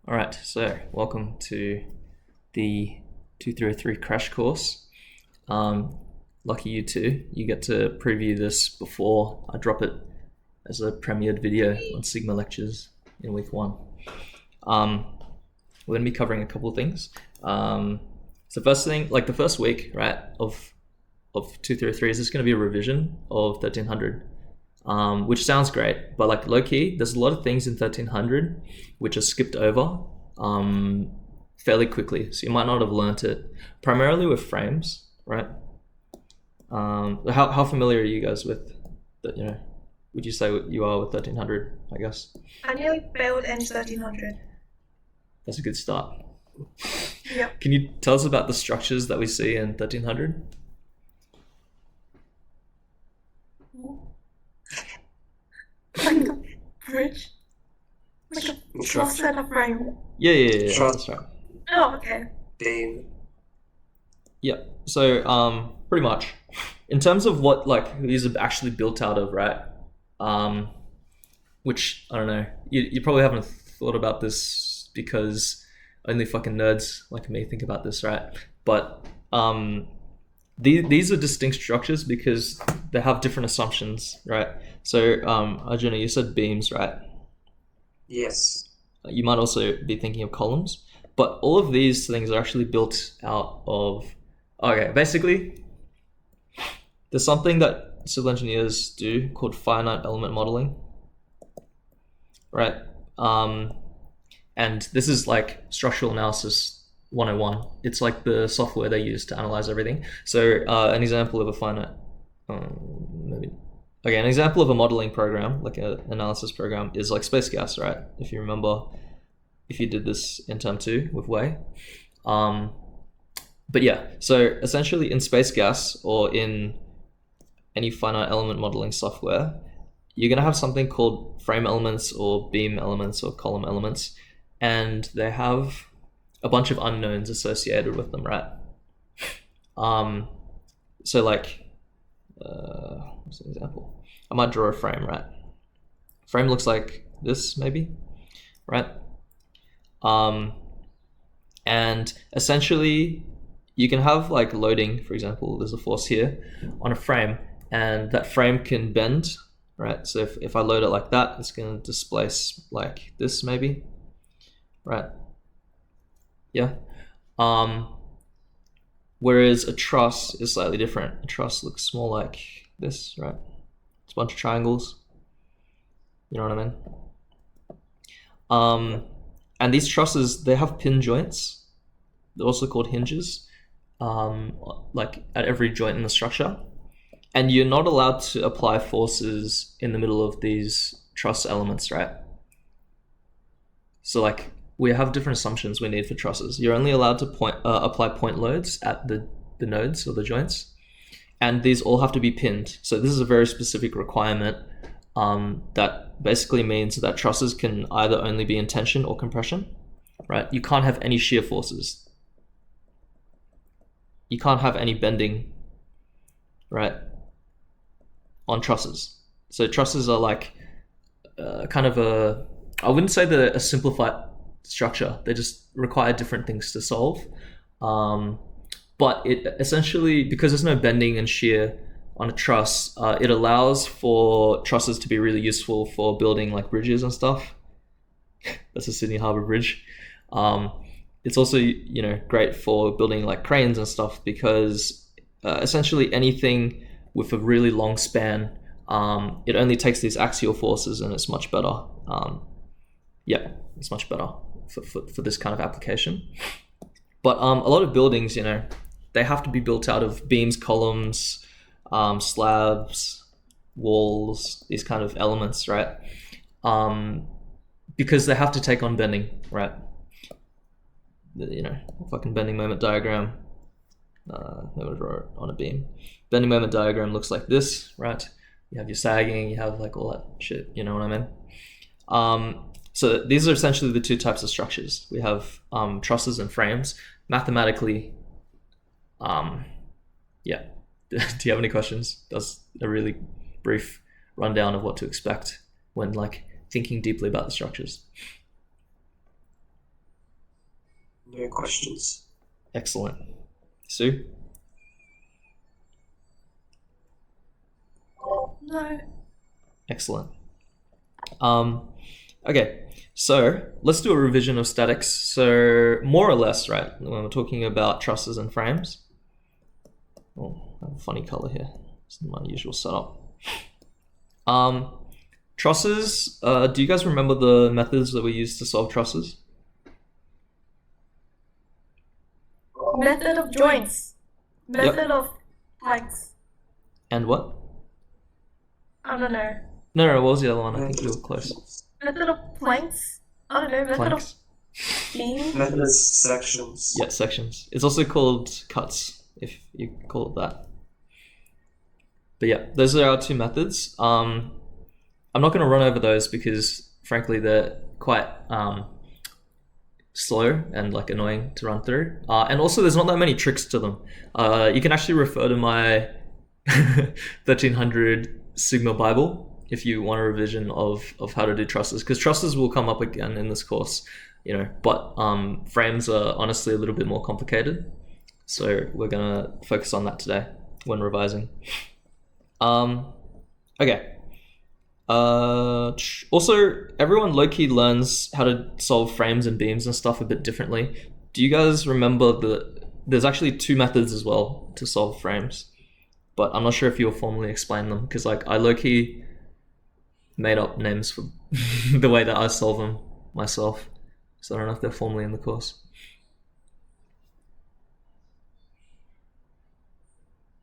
All right, so welcome to the 2303 crash course. Lucky you two, you get to preview this before I drop it as a premiered video on Sigma lectures in week 1. We're going to be covering a couple of things. So first thing, like the first week, right, of 2303 is just going to be a revision of 1300. Which sounds great, but like low key, there's a lot of things in 1300 which are skipped over fairly quickly, so you might not have learnt it. Primarily with frames, right? How familiar are you guys with that? You know, would you say you are with 1300? I guess I nearly failed in 1300. that's a good start. Yep. Can you tell us about the structures that we see in 1300? Like a bridge? Like a truss and a frame? Yeah, Truss. that's right. Oh, okay. Beam. Yeah, so pretty much in terms of what like these are actually built out of, right? Which I don't know, you probably haven't thought about this because only fucking nerds like me think about this, right? But these are distinct structures because they have different assumptions, right? So Arjuna, you said beams, right? Yes. You might also be thinking of columns, but all of these things are actually built out of, okay, basically there's something that civil engineers do called finite element modeling, right? And this is like structural analysis 101. It's like the software they use to analyze everything. So an example of a finite, an example of a modeling program, like an analysis program, is like space gas, right? If you remember, if you did this in term 2 with Wei. But yeah, so essentially in space gas or in any finite element modeling software, you're going to have something called frame elements or beam elements or column elements, and they have a bunch of unknowns associated with them, right? So like, what's an example? I might draw a frame, right? Frame looks like this, maybe, right? And essentially, you can have like loading, for example, there's a force here on a frame, and that frame can bend, right? So if I load it like that, it's going to displace like this, maybe, right? Yeah. Whereas a truss is slightly different. A truss looks more like this, right? It's a bunch of triangles. You know what I mean? And these trusses, they have pin joints. They're also called hinges, like at every joint in the structure. And you're not allowed to apply forces in the middle of these truss elements, right? So like, we have different assumptions we need for trusses. You're only allowed to apply point loads at the nodes or the joints, and these all have to be pinned. So this is a very specific requirement that basically means that trusses can either only be in tension or compression, right? You can't have any shear forces. You can't have any bending, right, on trusses. So trusses are like kind of a, I wouldn't say they're a simplified structure. They just require different things to solve. But it essentially, because there's no bending and shear on a truss, it allows for trusses to be really useful for building like bridges and stuff. That's a Sydney Harbour Bridge. It's also, you know, great for building like cranes and stuff because essentially anything with a really long span, it only takes these axial forces and it's much better. Yeah, it's much better for this kind of application. But a lot of buildings, you know, they have to be built out of beams, columns, slabs, walls, these kind of elements, right? Because they have to take on bending, right? You know, fucking bending moment diagram. I'm gonna draw it on a beam. Bending moment diagram looks like this, right? You have your sagging, you have like all that shit, you know what I mean? So these are essentially the two types of structures. We have trusses and frames. Mathematically, yeah. Do you have any questions? That's a really brief rundown of what to expect when like thinking deeply about the structures. No questions. Excellent. Sue? No. Excellent. Okay, so let's do a revision of statics. So more or less, right, when we're talking about trusses and frames. Oh, I have a funny color here. It's not my usual setup. Trusses, do you guys remember the methods that we used to solve trusses? Method of joints. Method of planks. And what? I don't know. No, what was the other one? I think you were close. Method of planks. I don't know. Method Planks? of beams. Methods, sections. Yeah, sections. It's also called cuts, if you call it that. But yeah, those are our two methods. I'm not going to run over those because, frankly, they're quite slow and like annoying to run through. And also, there's not that many tricks to them. You can actually refer to my 1300 Sigma Bible if you want a revision of how to do trusses, because trusses will come up again in this course, you know. But frames are honestly a little bit more complicated, so we're gonna focus on that today when revising. Okay. Also, everyone low-key learns how to solve frames and beams and stuff a bit differently. Do you guys remember there's actually two methods as well to solve frames, but I'm not sure if you'll formally explain them, because like I low-key made up names for the way that I solve them myself, so I don't know if they're formally in the course.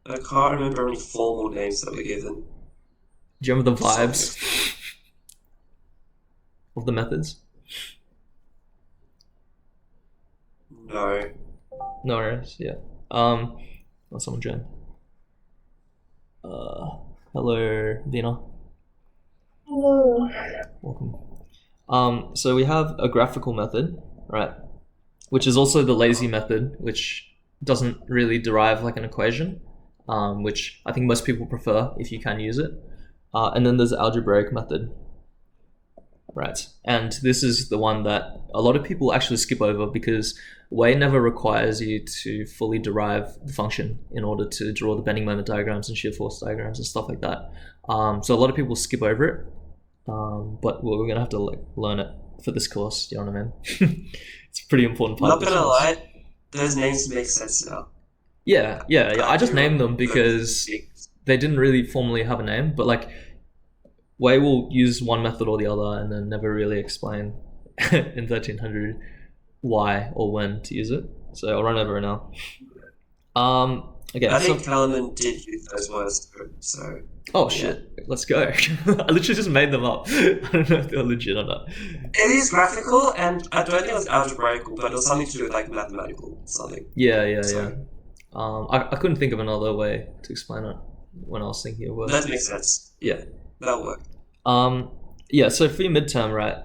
I can't remember any formal names that were given. Do you remember the vibes of the methods? No. No worries, yeah. Let someone join. Hello, Dina. Hello. Welcome. So we have a graphical method, right? Which is also the lazy method, which doesn't really derive like an equation, which I think most people prefer if you can use it. And then there's the algebraic method, right? And this is the one that a lot of people actually skip over because Way never requires you to fully derive the function in order to draw the bending moment diagrams and shear force diagrams and stuff like that. So a lot of people skip over it, but we're gonna have to like learn it for this course. You know what I mean? It's a pretty important part. Not gonna lie, those names make sense now. Yeah. I just named them because they didn't really formally have a name, but like Way will use one method or the other and then never really explain in 1300 why or when to use it. So I'll run over it now. Okay. I think Kellerman did use those words too, so. Oh shit, let's go. I literally just made them up. I don't know if they're legit or not. It is graphical, and I don't think it was algebraical, but it was something to do with like mathematical something. Yeah. I couldn't think of another way to explain it when I was thinking of words. That makes sense. Yeah. That'll work. Yeah, so for your midterm, right,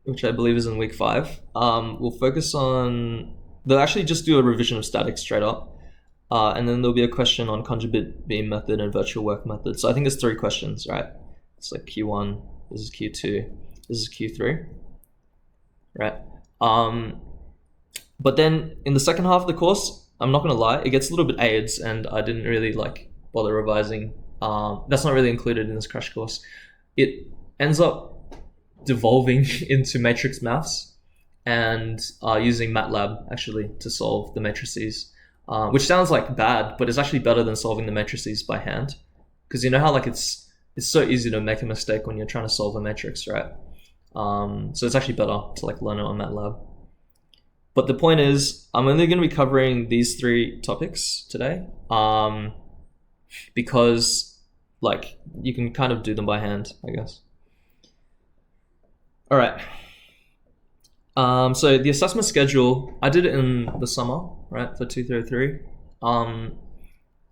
which I believe is in week 5, we'll focus on... They'll actually just do a revision of statics straight up. And then there'll be a question on conjugate beam method and virtual work method. So I think there's 3 questions, right? It's like Q1, this is Q2, this is Q3, right? But then in the second half of the course, I'm not gonna lie, it gets a little bit AIDS and I didn't really like bother revising. That's not really included in this crash course. It ends up devolving into matrix maths and using MATLAB actually to solve the matrices. Which sounds like bad, but it's actually better than solving the matrices by hand, because you know how like it's so easy to make a mistake when you're trying to solve a matrix, right? So it's actually better to like learn it on MATLAB. But the point is, I'm only going to be covering these 3 topics today, because like you can kind of do them by hand, I guess. All right. So the assessment schedule, I did it in the summer, right, for 2303.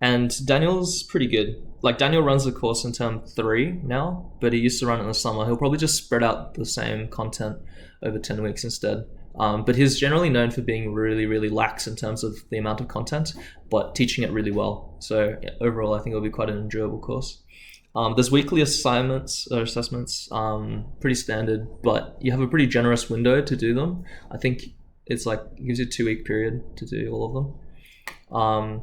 And Daniel's pretty good. Like Daniel runs the course in term 3 now, but he used to run it in the summer. He'll probably just spread out the same content over 10 weeks instead. But he's generally known for being really, really lax in terms of the amount of content, but teaching it really well. So yeah, overall, I think it'll be quite an enjoyable course. There's weekly assignments or assessments, pretty standard, but you have a pretty generous window to do them. I think It's like, it gives you a 2-week period to do all of them.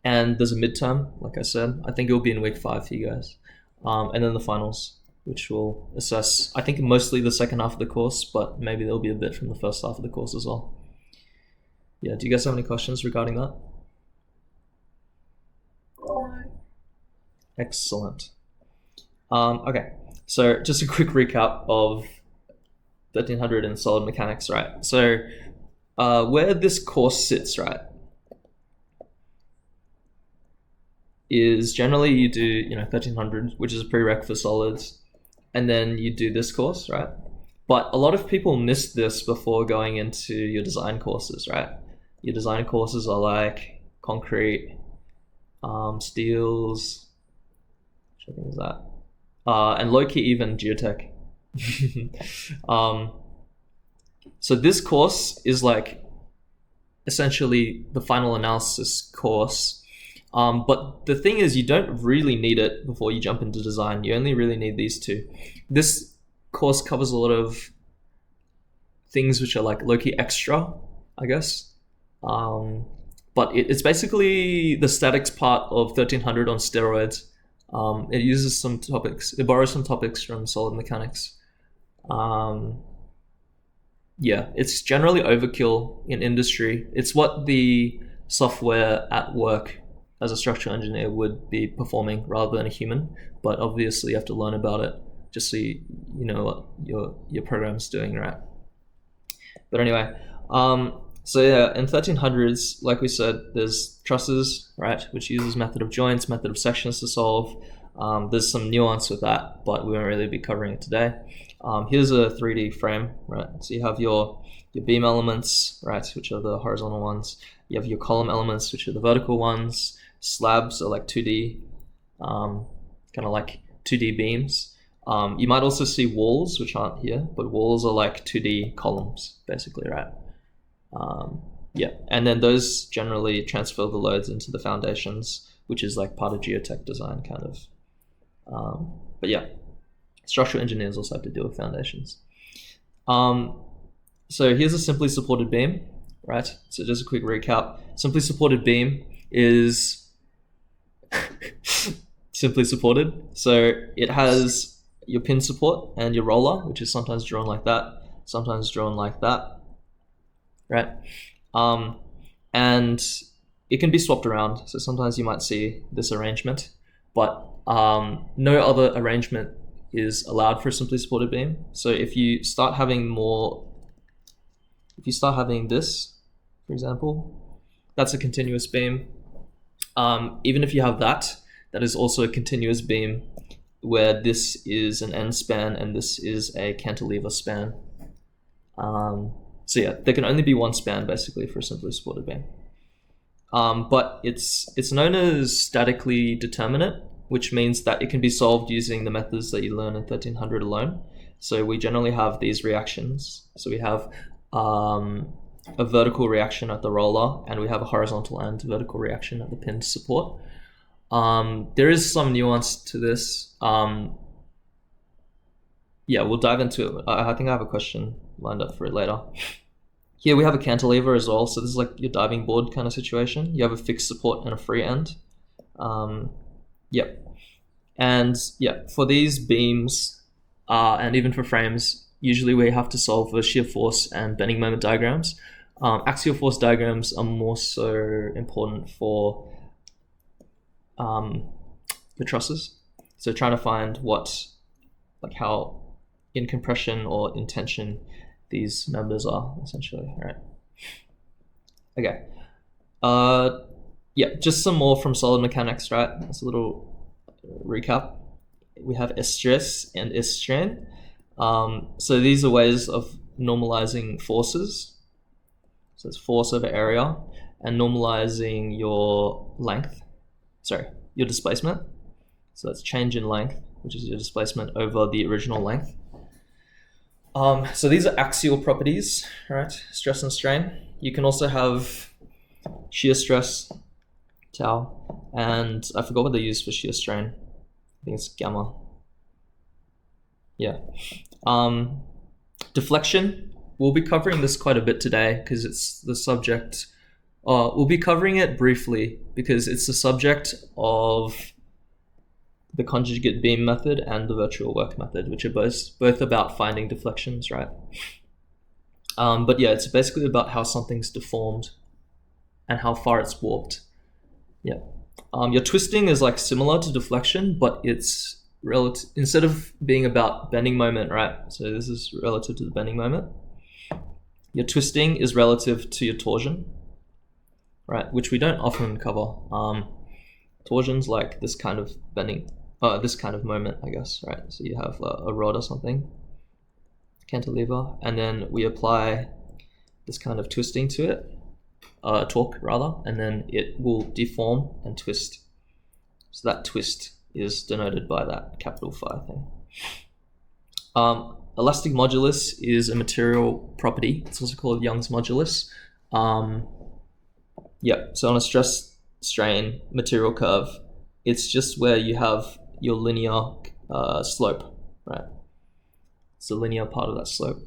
And there's a midterm, like I said. I think it'll be in week 5 for you guys. And then the finals, which will assess, I think, mostly the second half of the course, but maybe there'll be a bit from the first half of the course as well. Yeah, do you guys have any questions regarding that? Excellent. Okay, so just a quick recap of 1300 in solid mechanics, right? So where this course sits, right, is generally you do 1300, which is a prereq for solids, and then you do this course, right? But a lot of people miss this before going into your design courses, right? Your design courses are like concrete, steels, which I think is that, and low-key even geotech. So this course is like essentially the final analysis course. But the thing is, you don't really need it before you jump into design. You only really need these two. This course covers a lot of things which are like low-key extra, I guess. But it's basically the statics part of 1300 on steroids. It uses some topics, it borrows some topics from solid mechanics. Yeah, it's generally overkill in industry. It's what the software at work as a structural engineer would be performing rather than a human, but obviously you have to learn about it just so you know what your program's doing, right? But anyway, so yeah, in 1300s, like we said, there's trusses, right, which uses method of joints, method of sections to solve. There's some nuance with that, but we won't really be covering it today. Here's a 3D frame, right? So you have your beam elements, right, which are the horizontal ones. You have your column elements, which are the vertical ones. Slabs are like 2D, kind of like 2D beams. You might also see walls, which aren't here, but walls are like 2D columns, basically, right? Yeah, and then those generally transfer the loads into the foundations, which is like part of geotech design, kind of. But yeah, structural engineers also have to deal with foundations. So here's a simply supported beam, right? So just a quick recap. Simply supported beam is simply supported. So it has your pin support and your roller, which is sometimes drawn like that, sometimes drawn like that, right? And it can be swapped around. So sometimes you might see this arrangement, but no other arrangement is allowed for a simply supported beam. So if you start having this, for example, that's a continuous beam. Even if you have that is also a continuous beam where this is an end span and this is a cantilever span. So yeah, there can only be one span basically for a simply supported beam. But it's known as statically determinate, which means that it can be solved using the methods that you learn in 1300 alone. So we generally have these reactions. So we have a vertical reaction at the roller, and we have a horizontal and vertical reaction at the pin support. There is some nuance to this. Yeah, we'll dive into it. I think I have a question lined up for it later. Here we have a cantilever as well. So this is like your diving board kind of situation. You have a fixed support and a free end. Yep. And yeah, for these beams, and even for frames, usually we have to solve for shear force and bending moment diagrams. Axial force diagrams are more so important for the trusses. So trying to find how in compression or in tension these members are, essentially, right? Okay. Yeah, just some more from solid mechanics, right? That's a little recap. We have stress and strain. So these are ways of normalizing forces. So it's force over area, and normalizing your length, your displacement. So that's change in length, which is your displacement over the original length. So these are axial properties, right? Stress and strain. You can also have shear stress, tau, and I forgot what they use for shear strain. I think it's gamma. Yeah. Deflection we'll be covering this quite a bit today because it's the subject. We'll be covering it briefly because it's the subject of the conjugate beam method and the virtual work method, which are both about finding deflections, right? But yeah, it's basically about how something's deformed and how far it's warped. Yeah. Your twisting is like similar to deflection, but it's relative, instead of being about bending moment, right? So this is relative to the bending moment. Your twisting is relative to your torsion, right? Which we don't often cover. Torsion's like this kind of bending, this kind of moment, I guess, right? So you have a rod or something, cantilever, and then we apply this kind of twisting to it, torque rather, and then it will deform and twist. So that twist is denoted by that capital phi thing. Elastic modulus is a material property. It's also called Young's modulus. Yeah, so on a stress strain material curve, it's just where you have your linear slope, right? It's the linear part of that slope.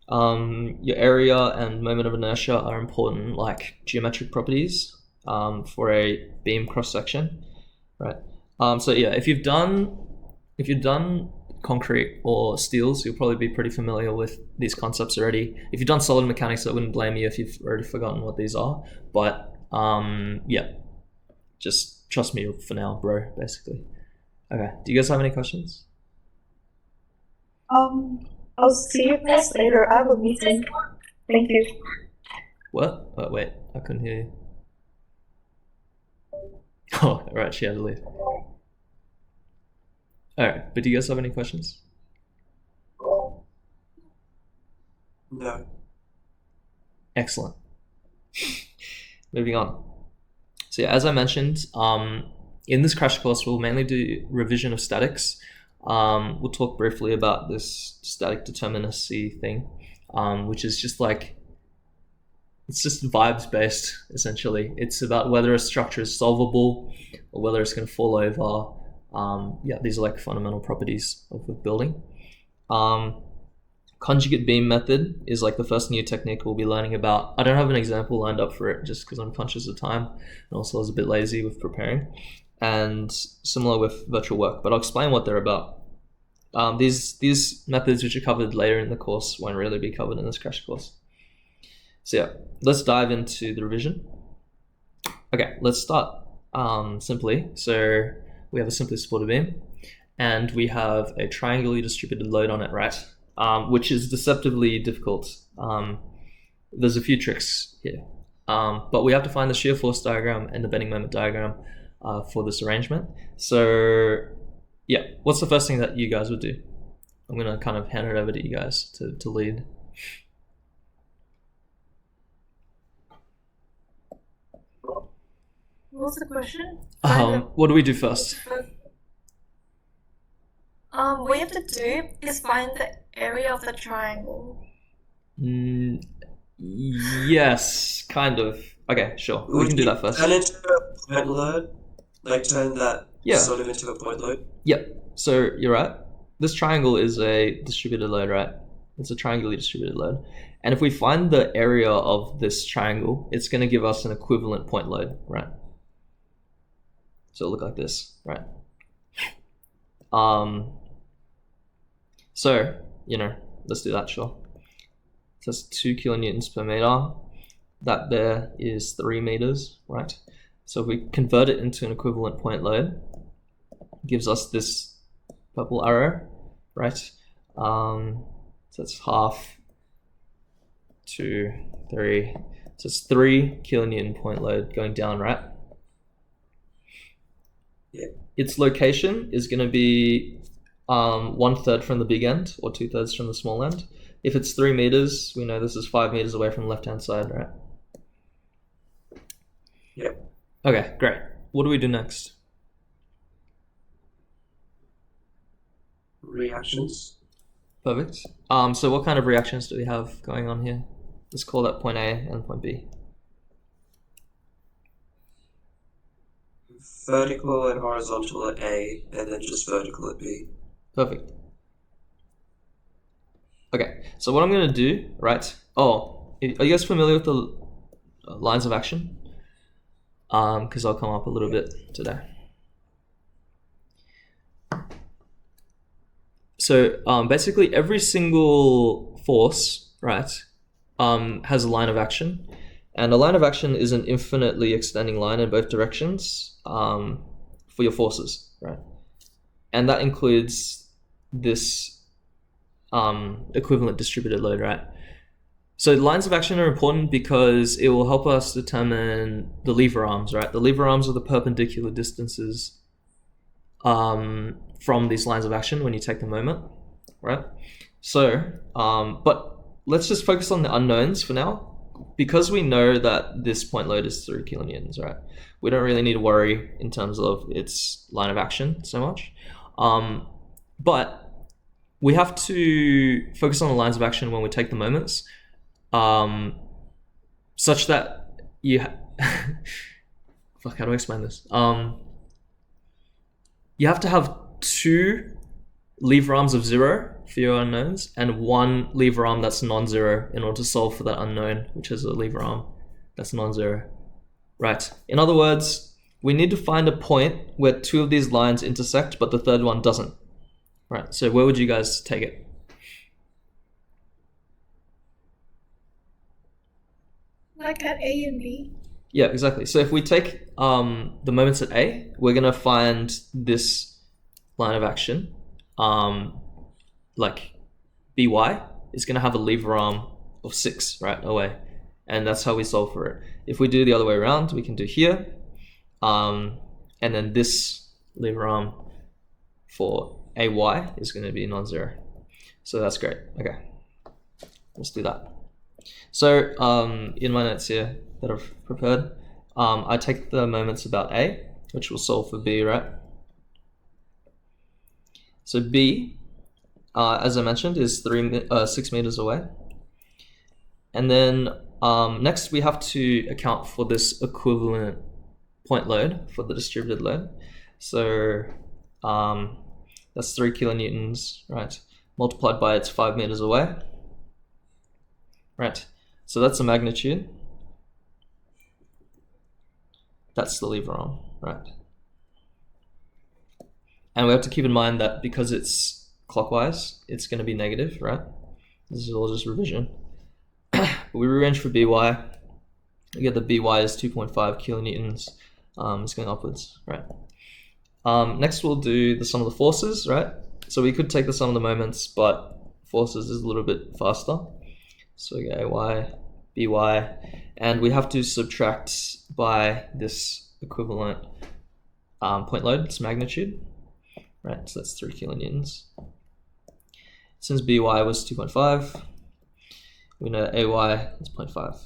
Your area and moment of inertia are important, like geometric properties for a beam cross section, right? So yeah, if you've done concrete or steels, you'll probably be pretty familiar with these concepts already. If you've done solid mechanics, I wouldn't blame you if you've already forgotten what these are. But yeah, just trust me for now, bro. Basically. Okay. Do you guys have any questions? I'll see you guys later. I have a meeting. Thank you. What? Oh, wait, I couldn't hear you. Oh, right, she had to leave. Alright, but do you guys have any questions? No. Excellent. Moving on. So yeah, as I mentioned, in this crash course, we'll mainly do revision of statics. We'll talk briefly about this static determinacy thing, which is just like, it's just vibes based, essentially. It's about whether a structure is solvable or whether it's going to fall over. Yeah, these are like fundamental properties of the building. Conjugate beam method is like the first new technique we'll be learning about. I don't have an example lined up for it just because I'm conscious of time and also I was a bit lazy with preparing. And similar with virtual work, but I'll explain what they're about. These methods, which are covered later in the course, won't really be covered in this crash course. So yeah, let's dive into the revision. Okay, let's start simply. So we have a simply supported beam, and we have a triangularly distributed load on it, right? Which is deceptively difficult. There's a few tricks here, but we have to find the shear force diagram and the bending moment diagram for this arrangement. So yeah, what's the first thing that you guys would do? I'm gonna kind of hand it over to you guys to lead. What's the question? What do we do first? What you have to do is find the area of the triangle. Yes, kind of. Okay, sure. We can do that first. Turn into a point load, like turn that sort of into a point load. Yep. So you're right. This triangle is a distributed load, right? It's a triangularly distributed load. And if we find the area of this triangle, it's going to give us an equivalent point load, right? So it'll look like this, right? So, let's do that, sure. So that's 2 kilonewtons per meter. That there is 3 meters, right? So if we convert it into an equivalent point load, it gives us this purple arrow, right? So it's half, 2, 3. So it's 3 kilonewton point load going down, right? Yeah. Its location is going to be 1/3 from the big end or 2/3 from the small end. If it's 3 meters, we know this is 5 meters away from the left-hand side, right? Yep. Okay, great. What do we do next? Reactions. Perfect. So what kind of reactions do we have going on here? Let's call that point A and point B. Vertical and horizontal at A, and then just vertical at B. Perfect. Okay, so what I'm going to do, right? Oh, are you guys familiar with the lines of action? Because I'll come up a little bit today. So basically every single force, right, has a line of action. And a line of action is an infinitely extending line in both directions for your forces, right? And that includes this equivalent distributed load, right? So lines of action are important because it will help us determine the lever arms, right? The lever arms are the perpendicular distances from these lines of action when you take the moment, right? So, but let's just focus on the unknowns for now. Because we know that this point load is 3 kilonewtons, right? We don't really need to worry in terms of its line of action so much. But we have to focus on the lines of action when we take the moments, such that you fuck, how do I explain this? You have to have 2 lever arms of 0 for your unknowns and 1 lever arm that's non-zero in order to solve for that unknown, which is a lever arm that's non-zero. Right. In other words, we need to find a point where 2 of these lines intersect, but the third one doesn't. Right. So where would you guys take it? Like at A and B? Yeah, exactly. So if we take the moments at A, we're going to find this line of action. Like by is going to have a lever arm of 6 right away, and that's how we solve for it. If we do the other way around, we can do here, and then this lever arm for ay is going to be non-zero. So that's great. Okay, let's do that. So in my notes here that I've prepared, I take the moments about A, which will solve for B, right? So B, as I mentioned, is 6 meters away. And then next we have to account for this equivalent point load for the distributed load. So that's 3 kilonewtons, right? Multiplied by it's 5 meters away. Right, so that's the magnitude. That's the lever arm, right? And we have to keep in mind that because it's clockwise, it's going to be negative, right? This is all just revision. We rearrange for by. We get the by is 2.5 kilonewtons. It's going upwards, right? Next we'll do the sum of the forces, right? So we could take the sum of the moments, but forces is a little bit faster. So we get ay, by, and we have to subtract by this equivalent point load, its magnitude. Right, so that's 3 kilonewtons. Since by was 2.5, we know that ay is 0.5.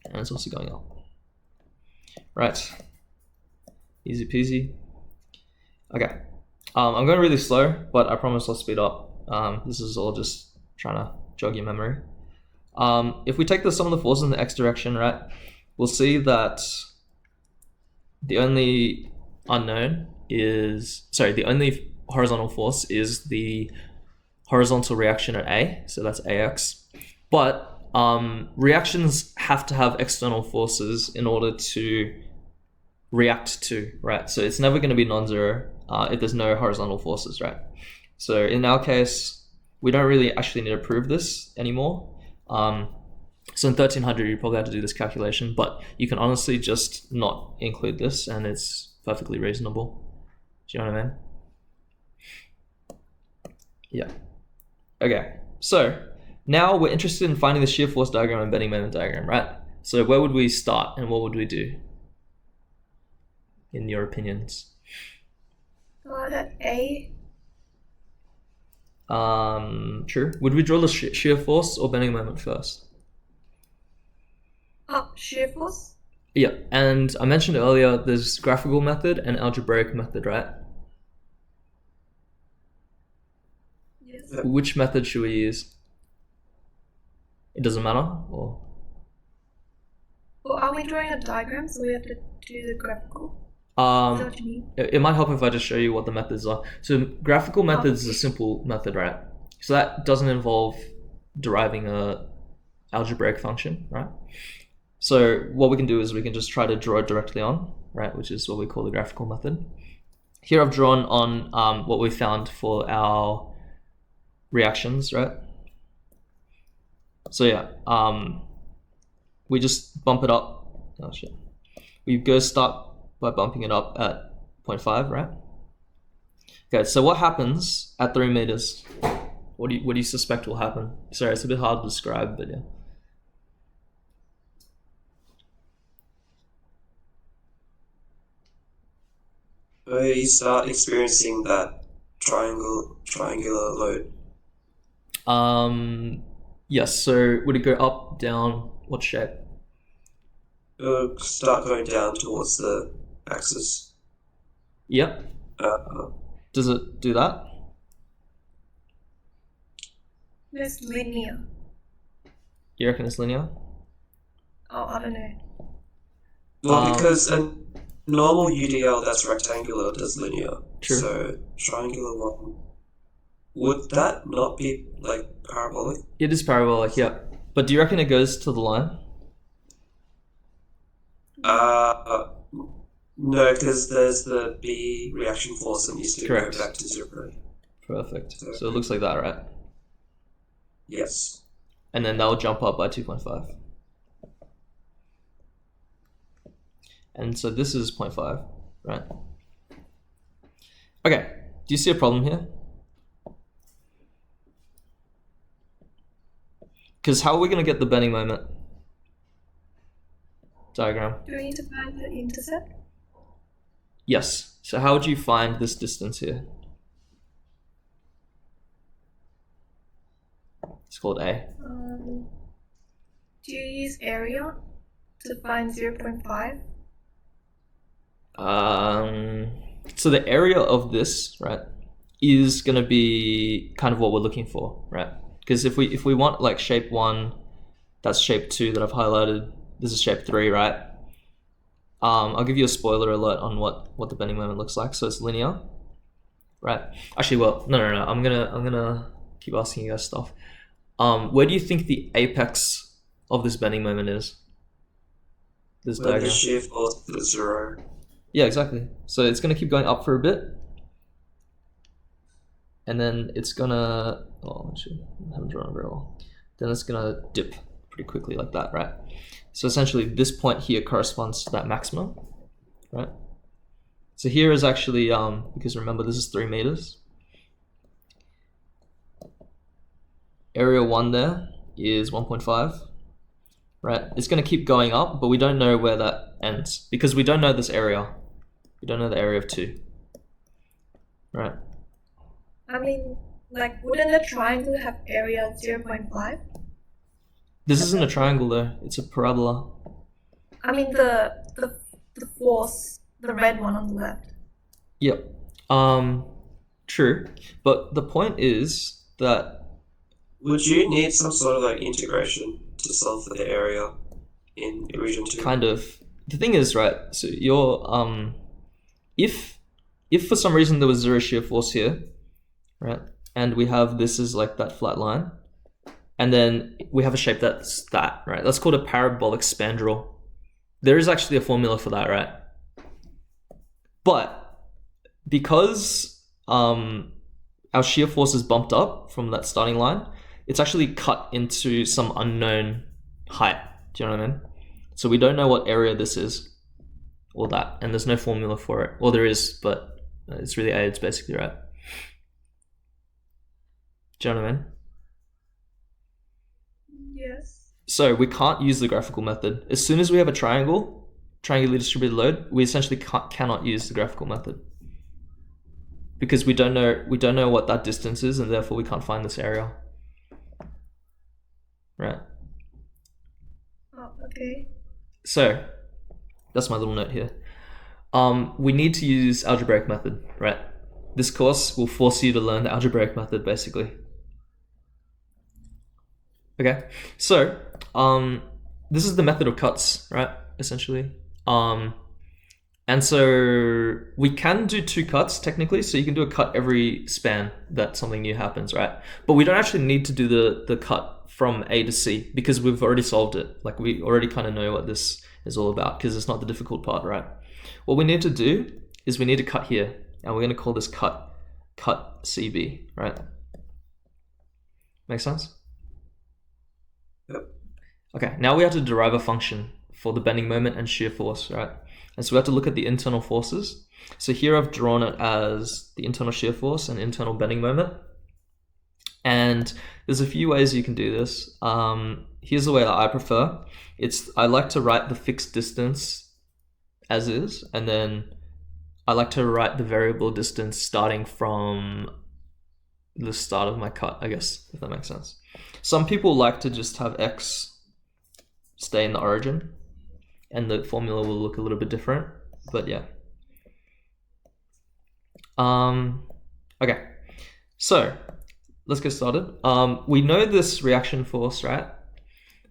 And it's also going up. Right, easy peasy. Okay, I'm going really slow, but I promise I'll speed up. This is all just trying to jog your memory. If we take the sum of the forces in the x direction, right, we'll see that the only unknown is, the only horizontal force is the horizontal reaction at A, so that's AX. But reactions have to have external forces in order to react to, right? So it's never going to be non-zero if there's no horizontal forces, right? So in our case, we don't really actually need to prove this anymore. So in 1300, you probably have to do this calculation, but you can honestly just not include this and it's perfectly reasonable. Do you know what I mean? Yeah. Okay, so now we're interested in finding the shear force diagram and bending moment diagram, right? So where would we start and what would we do, in your opinions? Well, at A. True. Would we draw the shear force or bending moment first? Oh, shear force? Yeah, and I mentioned earlier there's graphical method and algebraic method, right? Yes. Which method should we use? It doesn't matter, or? Well, are we drawing a diagram, so we have to do the graphical? Is that what you mean? It might help if I just show you what the methods are. So graphical methods is a simple method, right? So that doesn't involve deriving a algebraic function, right? So what we can do is we can just try to draw it directly on, right? Which is what we call the graphical method. Here I've drawn on what we found for our reactions, right? So yeah, we just bump it up. Oh shit. We go start by bumping it up at 0.5, right? Okay, so what happens at 3 meters? What do you suspect will happen? Sorry, it's a bit hard to describe, but yeah. We start experiencing that triangular load. Yes, so would it go up, down, what shape? It'll start going down towards the axis. Yep. Does it do that? It's linear. You reckon it's linear? Oh, I don't know. Well, because a normal UDL that's rectangular does linear. True. So triangular one, would that not be like parabolic? It is parabolic, yeah. But do you reckon it goes to the line? No, because there's the B reaction force that needs to Correct. go back to 0. Perfect. So it looks like that, right? Yes. And then that will jump up by 2.5. And so this is 0.5, right? Okay, do you see a problem here? Because how are we going to get the bending moment diagram? Do we need to find the intercept? Yes. So how would you find this distance here? It's called A. Do you use area to find 0.5? So the area of this, right, is going to be kind of what we're looking for, right? Because if we want like shape 1, that's shape 2 that I've highlighted. This is shape 3, right? I'll give you a spoiler alert on what the bending moment looks like. So it's linear, right? Actually, well, no. I'm gonna keep asking you guys stuff. Where do you think the apex of this bending moment is? This When the diagram. shear force is 0. Yeah, exactly. So it's gonna keep going up for a bit, and then it's gonna. Oh, actually, I haven't drawn it very well. Then it's gonna dip pretty quickly like that, right? So essentially, this point here corresponds to that maximum, right? So here is actually because remember this is 3 meters. Area 1 there is 1.5, right? It's gonna keep going up, but we don't know where that ends because we don't know this area. We don't know the area of 2, right? I mean, like, wouldn't a triangle have area of 0.5? This isn't a triangle though, it's a parabola. I mean, the force, the red one on the left. Yep. True. But the point is that Would you need some sort of like integration to solve for the area in region 2? kind of the thing is, right, so you're if for some reason there was 0 shear force here, right, and we have this is like that flat line, and then we have a shape that's that, right? That's called a parabolic spandrel. There is actually a formula for that, right? But because our shear force is bumped up from that starting line, it's actually cut into some unknown height. Do you know what I mean? So we don't know what area this is, or that, and there's no formula for it. Well, there is, but it's really A, it's basically right. Do you know what I mean? Yes. So we can't use the graphical method. As soon as we have a triangularly distributed load, we essentially cannot use the graphical method because we don't know what that distance is, and therefore we can't find this area. Right. Oh, okay. So that's my little note here. We need to use algebraic method, right? This course will force you to learn the algebraic method, basically. Okay, so this is the method of cuts, right? Essentially, And so we can do 2 cuts technically. So you can do a cut every span that something new happens, right? But we don't actually need to do the cut from A to C because we've already solved it. Like we already kind of know what this is all about because it's not the difficult part, right? What we need to do is we need to cut here, and we're going to call this cut CB, right? Make sense? Yep. Okay, now we have to derive a function for the bending moment and shear force, right? And so we have to look at the internal forces. So here I've drawn it as the internal shear force and internal bending moment. And there's a few ways you can do this. Here's the way that I prefer. I like to write the fixed distance as is, and then I like to write the variable distance starting from the start of my cut, I guess, if that makes sense. Some people like to just have x stay in the origin, and the formula will look a little bit different, but yeah. Okay, so let's get started. We know this reaction force, right?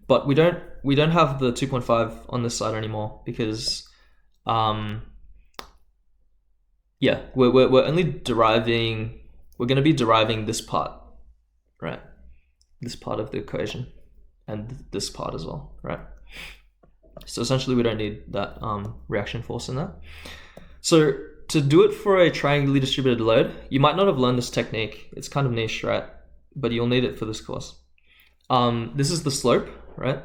But we don't have the 2.5 on this side anymore because yeah, we're only deriving, we're going to be deriving this part, right? This part of the equation and this part as well, right? So essentially we don't need that reaction force in there. So to do it for a triangularly distributed load, you might not have learned this technique. It's kind of niche, right? But you'll need it for this course. This is the slope, right?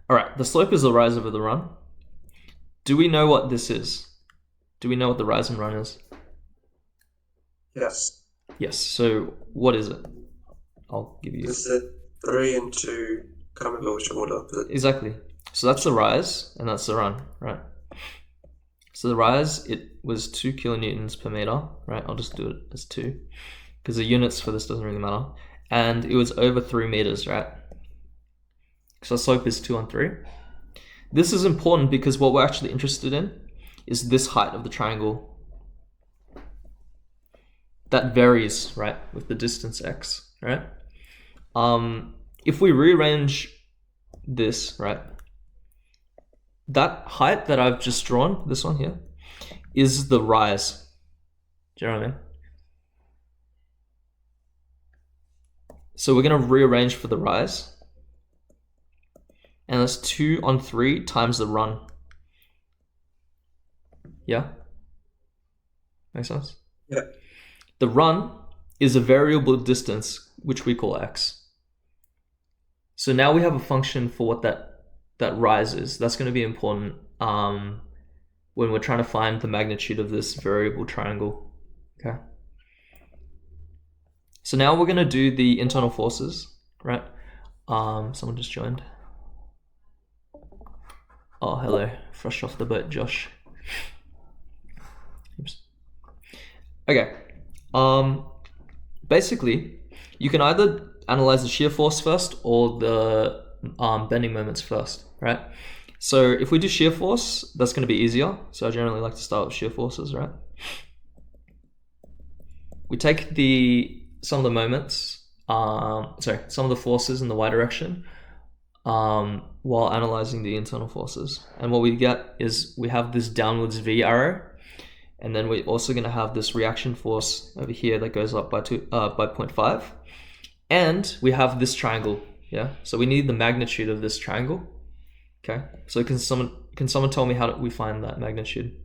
All right, the slope is the rise over the run. Do we know what this is? Do we know what the rise and run is? Yes. Yes, so what is it? I'll give you... Is it 3 and 2, can't remember which order, but... Exactly. So that's the rise, and that's the run, right? So the rise, it was 2 kilonewtons per meter, right? I'll just do it as 2, because the units for this doesn't really matter. And it was over 3 meters, right? So the slope is 2 on 3. This is important because what we're actually interested in is this height of the triangle. That varies, right, with the distance x, right? If we rearrange this, right, that height that I've just drawn, this one here, is the rise. Do you know what I mean? So we're going to rearrange for the rise. And that's 2 on 3 times the run. Yeah? Makes sense? Yeah. The run is a variable distance, which we call x. So now we have a function for what that rise is. That's going to be important when we're trying to find the magnitude of this variable triangle. Okay. So now we're going to do the internal forces, right? Someone just joined. Oh, hello. Fresh off the boat, Josh. Oops. Okay. Basically, you can either analyze the shear force first or the bending moments first, right? So if we do shear force, that's going to be easier. So I generally like to start with shear forces, right? We take some of the moments, some of the forces in the y direction while analyzing the internal forces. And what we get is we have this downwards V arrow, and then we're also going to have this reaction force over here that goes up by 0.5. And we have this triangle, yeah? So we need the magnitude of this triangle, okay? So can someone tell me how do we find that magnitude?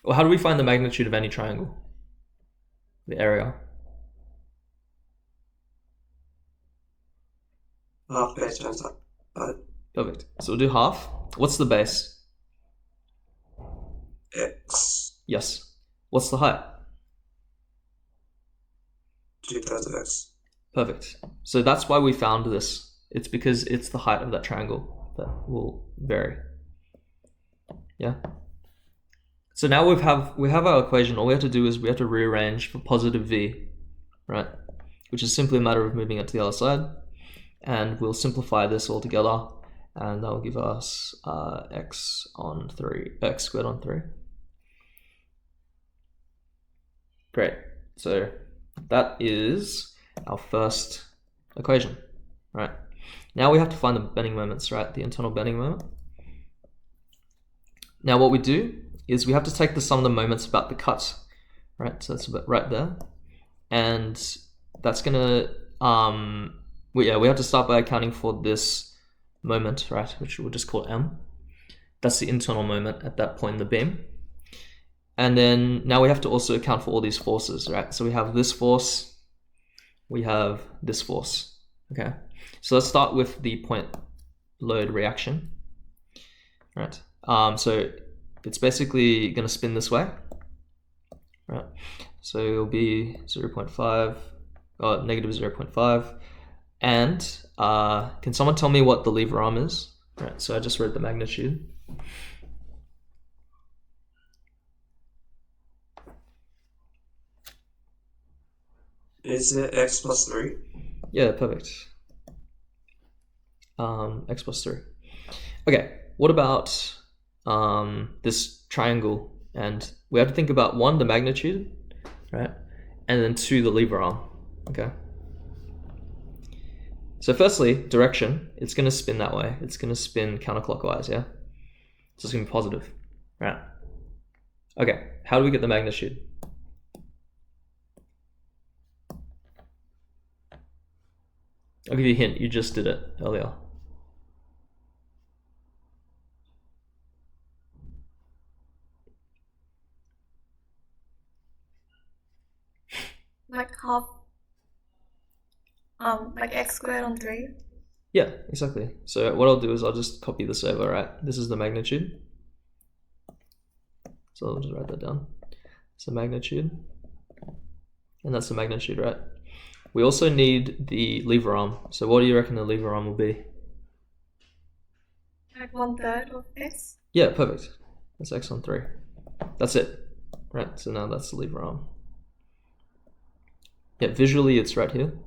Or how do we find the magnitude of any triangle? The area. Half base times height. Perfect. So we'll do half. What's the base? X. Yes. What's the height? 2/3 of x. Perfect. So that's why we found this. It's because it's the height of that triangle that will vary. Yeah. So now we have our equation. All we have to do is we have to rearrange for positive v, right? Which is simply a matter of moving it to the other side. And we'll simplify this all together, and that will give us x squared on 3. Great. So that is our first equation, right? Now we have to find the bending moments, right? The internal bending moment. Now what we do is we have to take the sum of the moments about the cut, right? So that's about right there. And that's gonna, we have to start by accounting for this moment, right? Which we'll just call M. That's the internal moment at that point in the beam. And then now we have to also account for all these forces, right? So we have this force, we have this force, okay? So let's start with the point load reaction, right? So it's basically gonna spin this way, right? So it'll be 0.5, or negative 0.5. And can someone tell me what the lever arm is? Right, so I just wrote the magnitude. Is it x plus 3? Yeah, perfect. X plus 3. Okay, what about this triangle? And we have to think about 1, the magnitude, right? And then 2, the lever arm, okay? So firstly, direction, it's gonna spin that way. It's gonna spin counterclockwise, yeah? So it's gonna be positive, right? Okay, how do we get the magnitude? I'll give you a hint, you just did it earlier. Like half, like x squared on 3. Yeah, exactly. So what I'll do is I'll just copy this over, right? This is the magnitude. So I'll just write that down. It's the magnitude. And that's the magnitude, right? We also need the lever arm. So what do you reckon the lever arm will be? Like 1/3 of x. Yeah, perfect. That's x on 3. That's it. Right, so now that's the lever arm. Yeah, visually it's right here.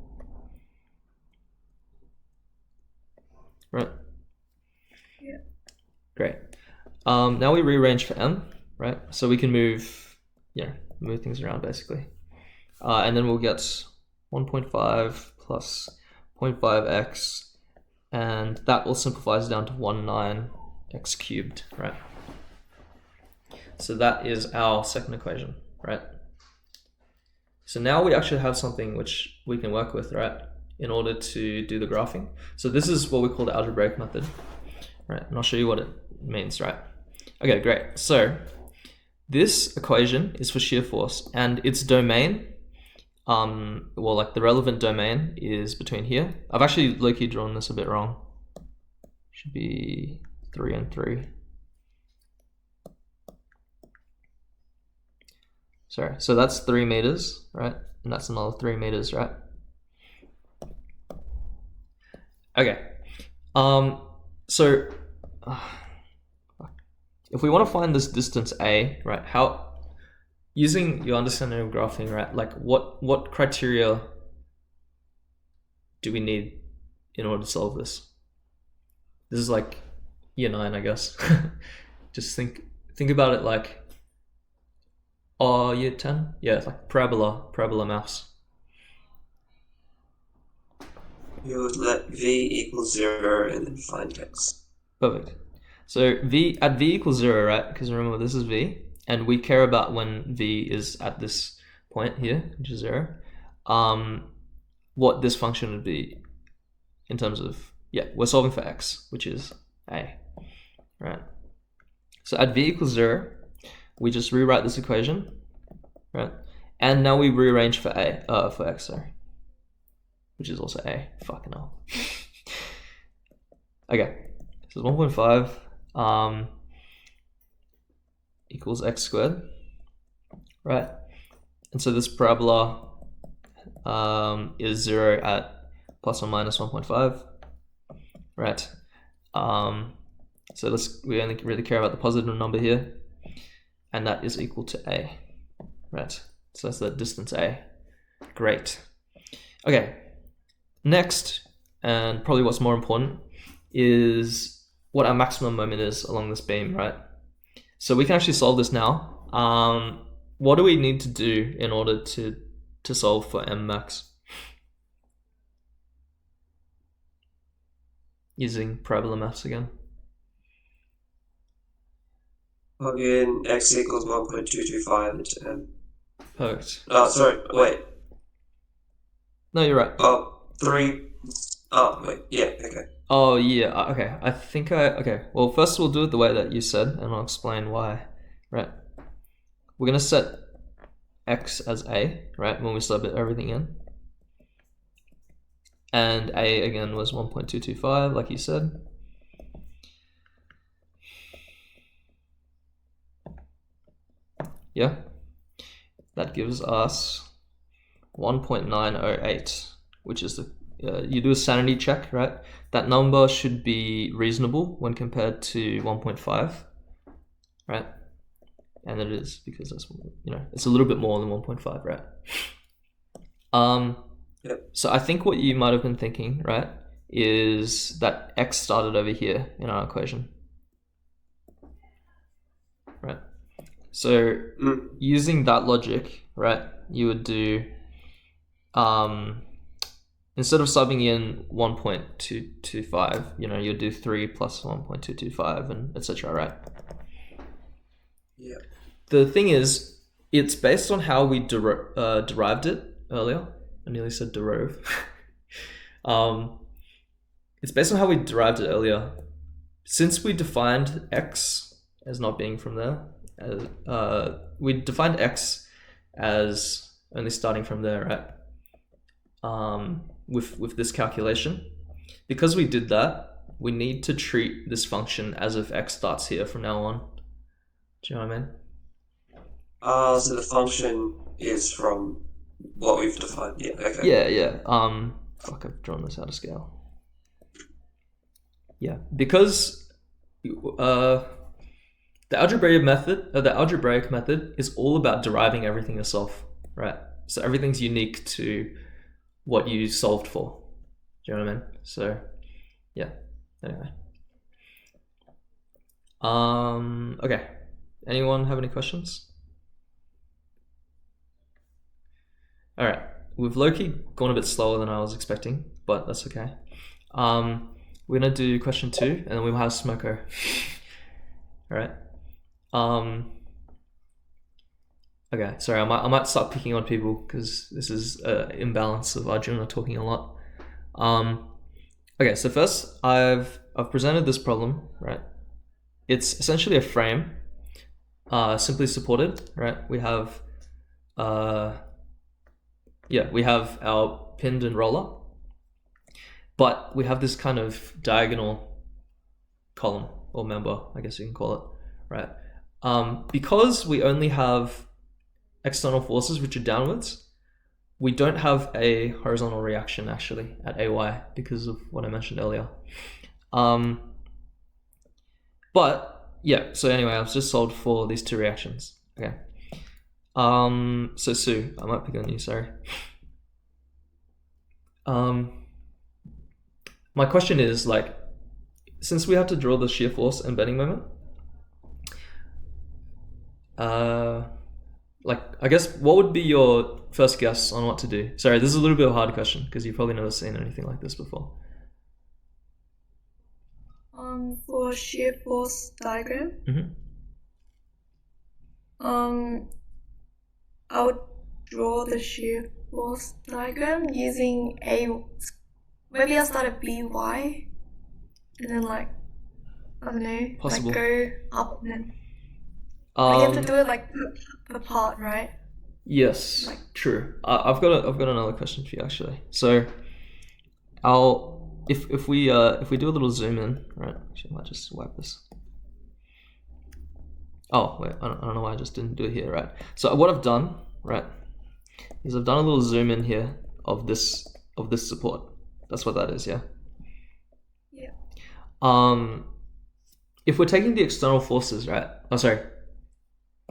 Right? Yeah. Great. Now we rearrange for M, right? So we can move, move things around basically. And then we'll get 1.5 plus 0.5x, and that all simplifies down to 19x cubed, right? So that is our second equation, right? So now we actually have something which we can work with, right? In order to do the graphing. So this is what we call the algebraic method, right? And I'll show you what it means, right? Okay, great. So this equation is for shear force, and its domain, well, like the relevant domain is between here. I've actually low-key drawn this a bit wrong. Should be 3 and 3. Sorry, so that's 3 meters, right? And that's another 3 meters, right? Okay. So if we want to find this distance A, right? How, using your understanding of graphing, right? Like what criteria do we need in order to solve this? This is like year 9, I guess. Just think about it like, year 10? Yeah, it's like parabola maths. You would let v equals 0 and then find x. Perfect. So at v equals 0, right? Because remember, this is v, and we care about when v is at this point here, which is 0. What this function would be in terms of, we're solving for x, which is a, right? So at v equals 0, we just rewrite this equation, right? And now we rearrange for for x, sorry, which is also a. Fucking hell. Okay, so 1.5 equals x squared, right? And so this parabola is 0 at plus or minus 1.5, right? So we only really care about the positive number here, and that is equal to a, right? So that's the distance a. Great. Okay, next, and probably what's more important, is what our maximum moment is along this beam, right? So we can actually solve this now. What do we need to do in order to solve for m max? using parabola maths again. Plug in x equals 1.225 into m. Perfect. Sorry, wait. No, you're right. 3. Wait, yeah, okay. Oh yeah, okay. Okay. Well, first we'll do it the way that you said, and I'll explain why. Right. We're gonna set x as a, right, when we sub everything in. And a again was 1.225, like you said. Yeah. That gives us 1.908, which is the you do a sanity check, right? That number should be reasonable when compared to 1.5, right? And it is, because that's, you know, it's a little bit more than 1.5, right? Yep. So I think what you might have been thinking, right, is that x started over here in our equation, right? So using that logic, right, you would do, instead of subbing in 1.225, you know, you'd do 3 plus 1.225 and etc., right? Yeah. The thing is, it's based on how we derived it earlier. I nearly said derove. It's based on how we derived it earlier. Since we defined x as not being from there, we defined x as only starting from there, right? With this calculation. Because we did that, we need to treat this function as if x starts here from now on. Do you know what I mean? So the function is from what we've defined. Yeah, okay. Yeah. Fuck, I've drawn this out of scale. Yeah, because the algebraic method is all about deriving everything yourself, right? So everything's unique to what you solved for. Do you know what I mean? So, yeah. Anyway. Okay. Anyone have any questions? All right. We've low-key gone a bit slower than I was expecting, but that's okay. We're gonna do question 2, and then we'll have Smoko. All right. Okay. Sorry, I might start picking on people because this is an imbalance of Arjuna talking a lot. Okay. So first, I've presented this problem, right? It's essentially a frame, simply supported, right? We have, we have our pinned and roller, but we have this kind of diagonal column or member, I guess you can call it, right? Because we only have external forces which are downwards, we don't have a horizontal reaction actually at AY because of what I mentioned earlier. But yeah, so anyway, I've just solved for these two reactions. Okay. So Sue, I might pick on you, sorry. My question is, like, since we have to draw the shear force and bending moment, like, I guess what would be your first guess on what to do? Sorry, this is a little bit of a hard question because you've probably never seen anything like this before. For shear force diagram, I would draw the shear force diagram using maybe I'll start at BY and then, like, I don't know, Possible. like go up and then you have to do it like apart, right? Yes, Like, true. I've got another question for you actually. So if we do a little zoom in, right? Actually, I might just wipe this. Oh wait, I don't know why I just didn't do it here, right? So what I've done, right, is I've done a little zoom in here of this support. That's what that is, yeah. yeah. If we're taking the external forces, right? Oh, sorry.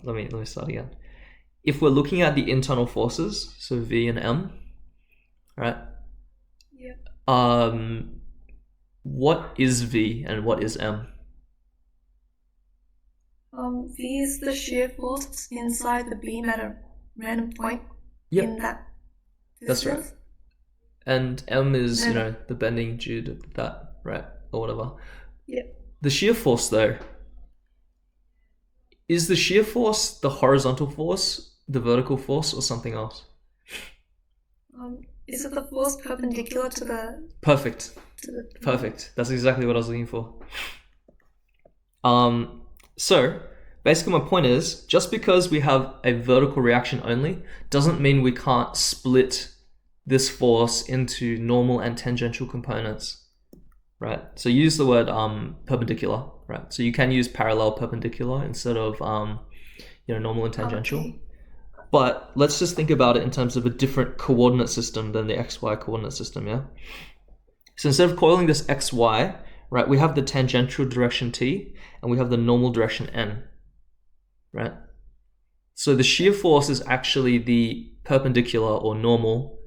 Let me start again. If we're looking at the internal forces, so V and M, right? Yeah. What is V and what is M? V is the shear force inside the beam at a random point in that distance. That's right. And M is, you know, the bending due to that, right? or whatever. Yeah. The shear force though, is the shear force the horizontal force, the vertical force, or something else? Is it the force perpendicular to the... Perfect. Perfect. That's exactly what I was looking for. So basically my point is, just because we have a vertical reaction only doesn't mean we can't split this force into normal and tangential components, right? So use the word perpendicular, right? So you can use parallel perpendicular instead of normal and tangential. Okay. But let's just think about it in terms of a different coordinate system than the XY coordinate system, yeah? So instead of calling this XY, right, we have the tangential direction T and we have the normal direction N, right? So the shear force is actually the perpendicular or normal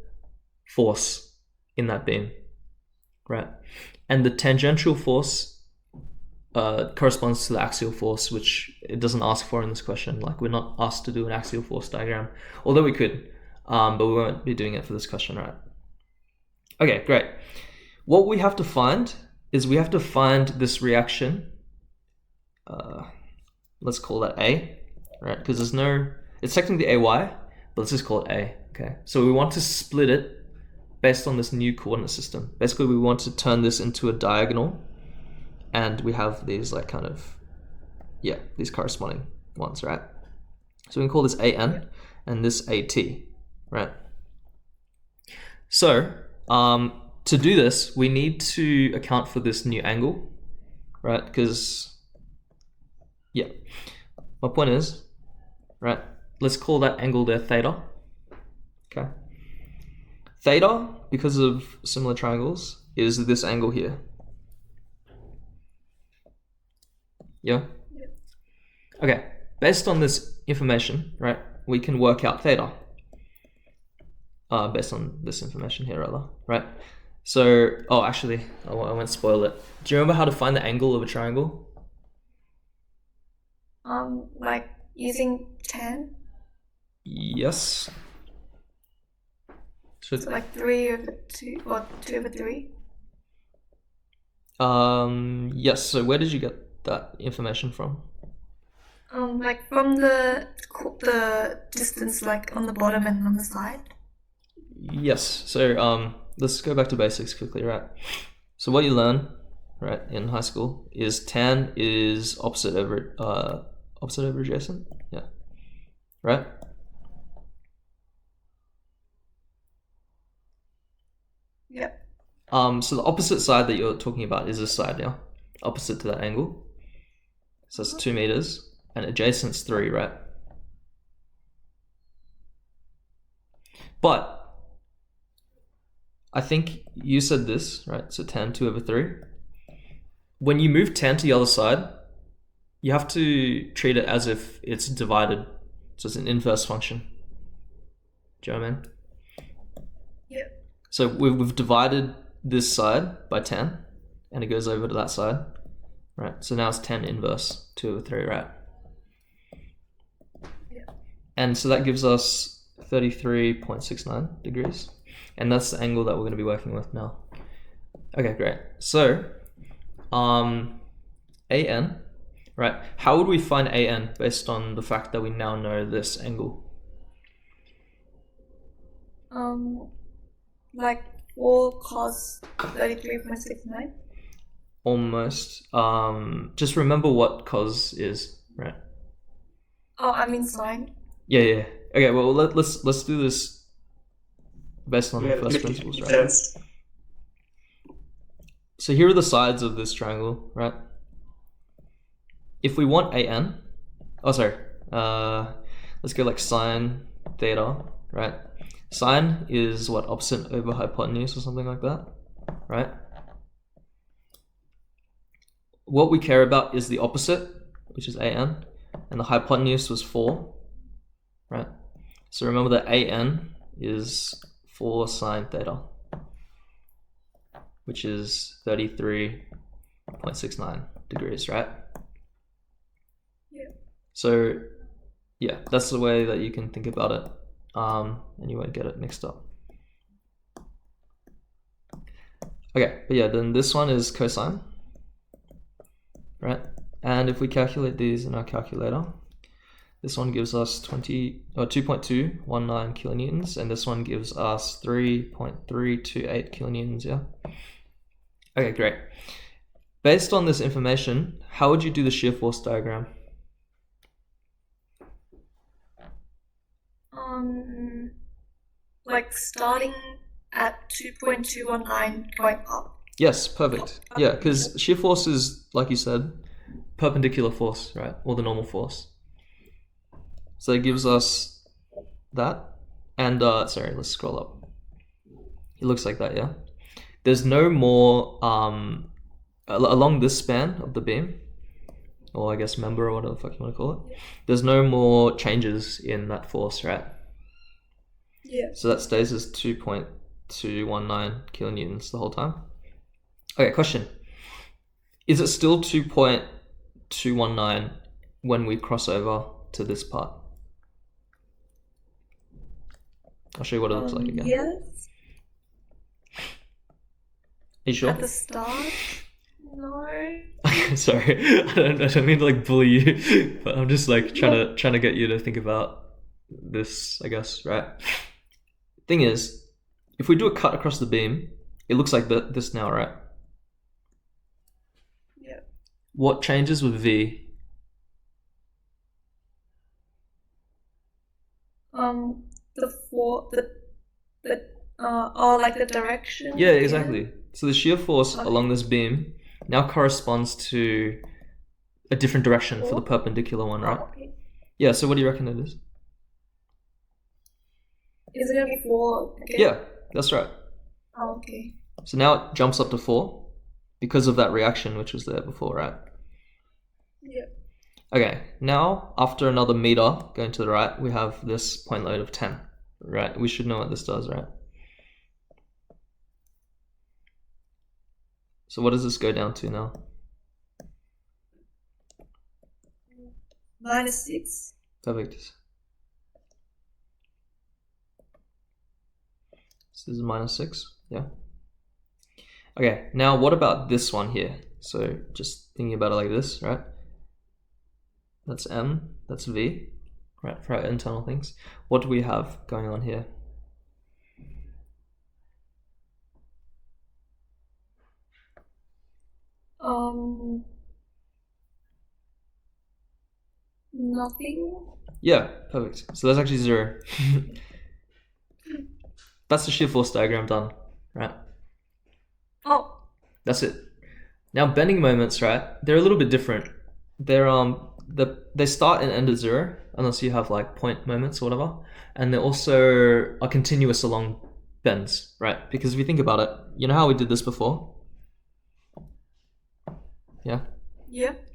force in that beam, right? And the tangential force corresponds to the axial force, which it doesn't ask for in this question. Like, we're not asked to do an axial force diagram, although we could, but we won't be doing it for this question, right? Okay, great. What we have to find is we have to find this reaction. Let's call that A, right? Because it's technically AY, but let's just call it A, okay? So we want to split it based on this new coordinate system. Basically, we want to turn this into a diagonal, and we have these these corresponding ones, right? So we can call this AN and this AT, right? So to do this, we need to account for this new angle, right? Because, my point is, right, let's call that angle there theta, okay? Theta, because of similar triangles, is this angle here. Yeah? Okay, based on this information, right, we can work out theta. Based on this information here, rather, right? So, actually, I won't spoil it. Do you remember how to find the angle of a triangle? Like using 10? Yes. So like 3/2 or 2/3? Yes, so where did you get that information from? Like from the distance, like on the bottom and on the side. Yes, so let's go back to basics quickly, right? So what you learn, right, in high school is tan is opposite over adjacent, yeah, right? Yep. So the opposite side that you're talking about is this side, yeah, opposite to that angle. So that's 2 meters, and adjacent's 3, right? But I think you said this, right? So tan 2/3. When you move tan to the other side, you have to treat it as if it's divided. So it's an inverse function. Do you know what I mean? Yep. So we've divided this side by 10, and it goes over to that side, right? So now it's 10 inverse 2/3, right? Yeah. And so that gives us 33.69 degrees. And that's the angle that we're going to be working with now. Okay, great. So, AN, right? How would we find AN based on the fact that we now know this angle? Like 4 cos 33.69? Almost. Just remember what cos is, right? Oh, I mean sine. Yeah. Okay, well, let's do this based on the first principles, right? So here are the sides of this triangle, right? If we want AN, let's go like sine theta, right? Sine is what, opposite over hypotenuse or something like that, right? What we care about is the opposite, which is AN, and the hypotenuse was 4, right? So remember that AN is 4 sine theta, which is 33.69 degrees, right? Yeah. So yeah, that's the way that you can think about it, and you won't get it mixed up. Okay, but yeah, then this one is cosine, And if we calculate these in our calculator, this one gives us 2.219 kilonewtons, and this one gives us 3.328 kilonewtons, yeah? Okay, great. Based on this information, how would you do the shear force diagram? Like starting at 2.219 going up. Yes, perfect. Yeah, because shear force is, like you said, perpendicular force, right? Or the normal force. So it gives us that. And, sorry, let's scroll up. It looks like that, yeah? There's no more, along this span of the beam, or I guess member or whatever the fuck you want to call it, there's no more changes in that force, right? Yeah. So that stays as 2.219 kilonewtons the whole time. Okay, question. Is it still 2.219 when we cross over to this part? I'll show you what it looks like again. Yes. Are you sure? At the start? No. Sorry, I don't mean to like bully you, but I'm just like trying to get you to think about this, I guess, right? Thing is, if we do a cut across the beam, it looks like this now, right? Yeah. What changes with V? Like the direction. Yeah, exactly. So the shear force along this beam now corresponds to a different direction for the perpendicular one, right? Okay. Yeah, so what do you reckon it is? Is it gonna be 4 again? Yeah, that's right. Oh, okay. So now it jumps up to 4 because of that reaction which was there before, right? Yeah. Okay, now after another meter going to the right, we have this point load of 10, right? We should know what this does, right? So what does this go down to now? -6. Perfect. So this is -6, yeah. Okay, now what about this one here? So just thinking about it like this, right? That's M, that's V, right, for our internal things. What do we have going on here? Nothing. Yeah, perfect. So that's actually 0. That's the shear force diagram done, right? Oh. That's it. Now bending moments, right? They're a little bit different. They're they start and end at 0, unless you have like point moments or whatever, and they also are continuous along bends, right? Because if you think about it, you know how we did this before? Yeah. Yep.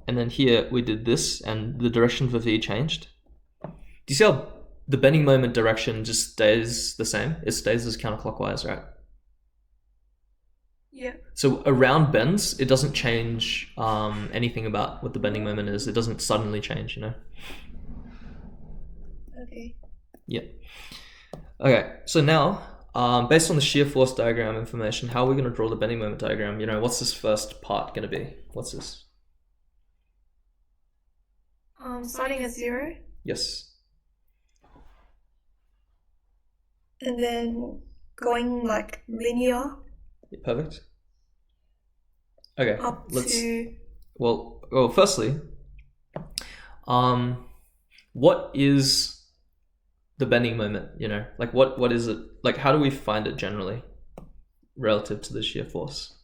And then here we did this, and the direction for V changed. Do you see how the bending moment direction just stays the same? It stays as counterclockwise, right? Yeah. So around bends, it doesn't change anything about what the bending moment is. It doesn't suddenly change, you know? Okay. Yeah. Okay, so now, based on the shear force diagram information, how are we going to draw the bending moment diagram? You know, what's this first part going to be? What's this? Starting at 0. Yes. And then going like linear. Yeah, perfect. Okay, Up let's... to... Well, firstly, what is the bending moment, you know? Like, what is it? Like, how do we find it generally relative to the shear force?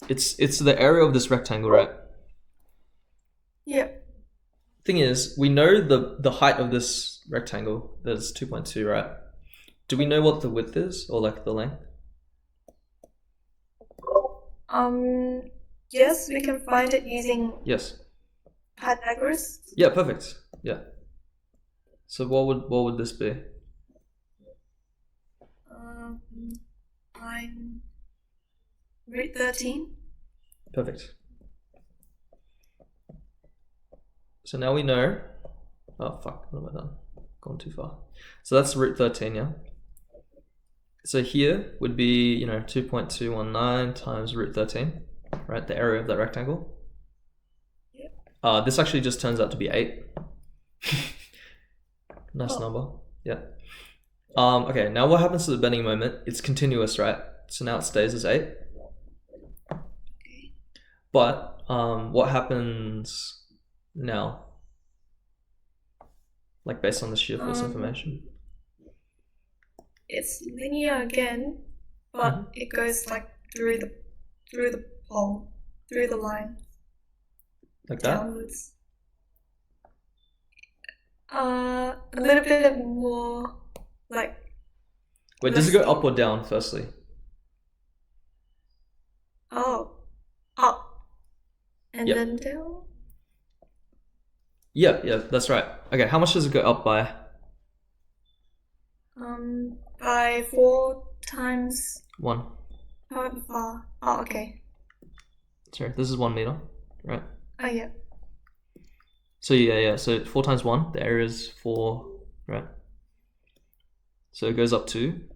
It's the area of this rectangle, right? Yeah. Thing is, we know the height of this rectangle, that's 2.2, right? Do we know what the width is, or like the length? Yes, we can find it using Yes. Pythagoras. Yeah, perfect. Yeah. So what would this be? I'm root 13. Perfect. So now we know. Oh fuck! What have I done? Gone too far. So that's root 13, yeah. So here would be 2.219 times root 13, right? The area of that rectangle. Yep. This actually just turns out to be 8. Nice Oh. number. Yeah. Okay, now what happens to the bending moment? It's continuous, right? So now it stays as 8. But what happens now? Like based on the shear force information? It's linear again, but it goes like through the pole, through the line, Like that? downwards. A little bit more like. Wait, does it go less- up or down firstly? Oh, up and Yep. then down. Yeah, that's right. Okay, how much does it go up by? By 4 times 1. however far. Oh, okay. Sorry, this is 1 meter, right? Oh, yeah. So yeah. So 4 times 1, the area is 4, right? So it goes up to.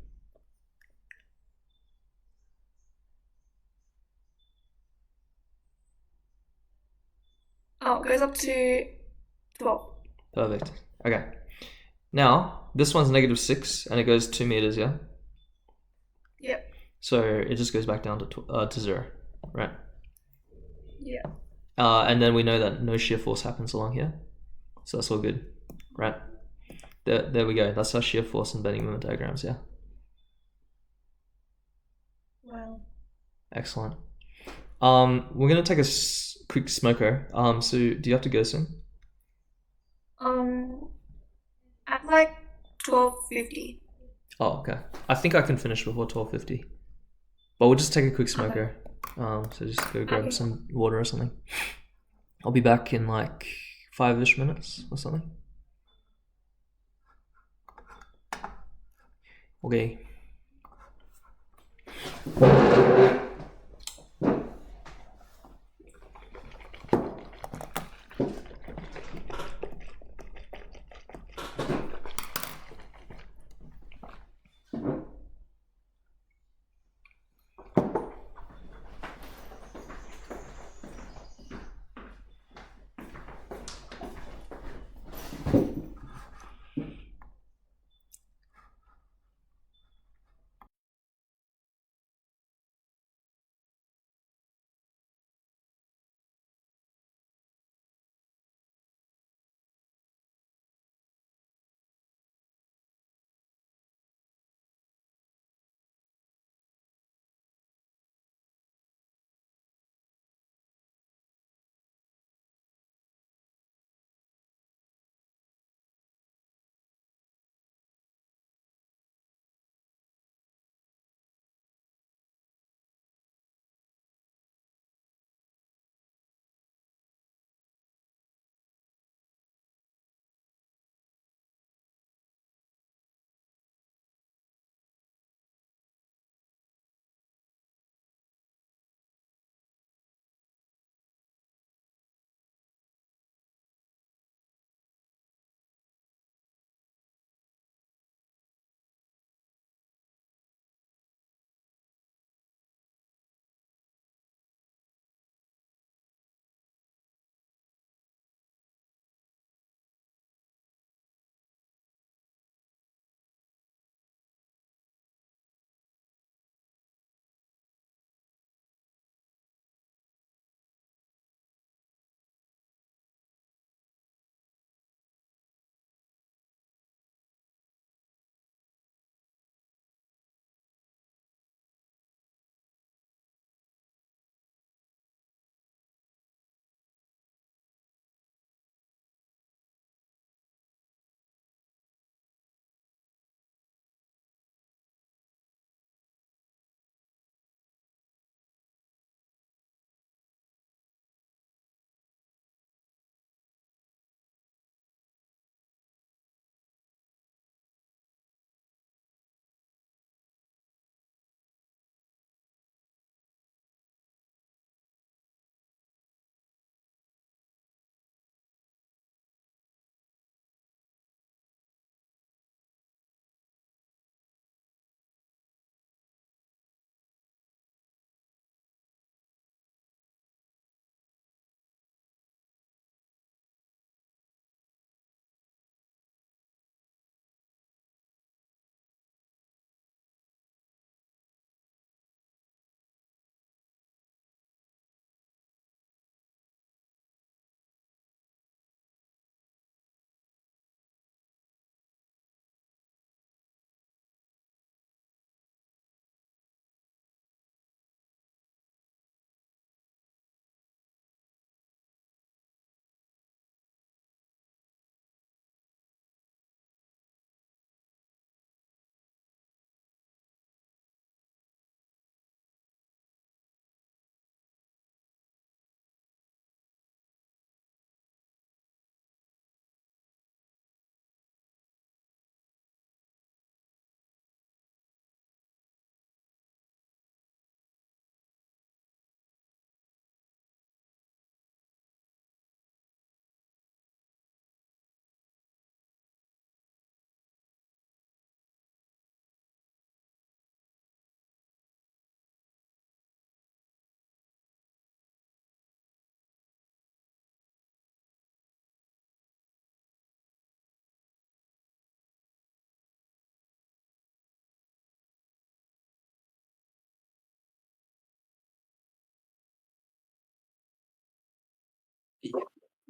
Oh, it goes up to 12. Perfect. Okay. Now, this one's -6 and it goes 2 meters, yeah? Yep. So it just goes back down to 0, right? Yeah. And then we know that no shear force happens along here. So that's all good, right? There we go. That's our shear force and bending moment diagrams, yeah? Wow. Excellent. We're going to take a quick smoko. So do you have to go soon? At like 12:50. Oh, okay. I think I can finish before 12:50. But we'll just take a quick smoko. So just go grab Okay. some water or something. I'll be back in like 5-ish minutes or something. Okay.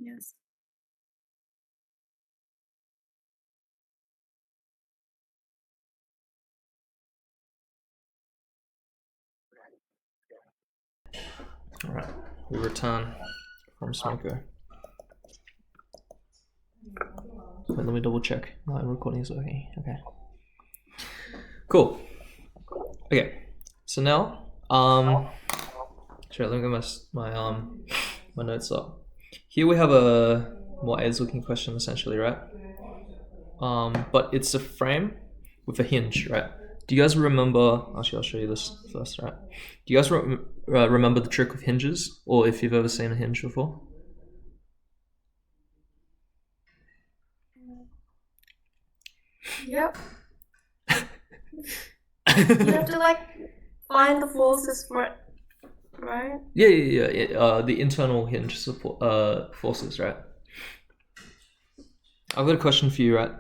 Yes. All right, we return from Smoko. Wait, let me double check. My recording is working. Okay. Cool. Okay. So now, let me get my notes up. Here we have a more AIDS-looking question, essentially, right? But it's a frame with a hinge, right? Do you guys remember? Actually, I'll show you this first, right? Do you guys remember the trick of hinges, or if you've ever seen a hinge before? Yep. You have to like find the forces for it, right? Yeah. The internal hinge support forces, right? I've got a question for you, right?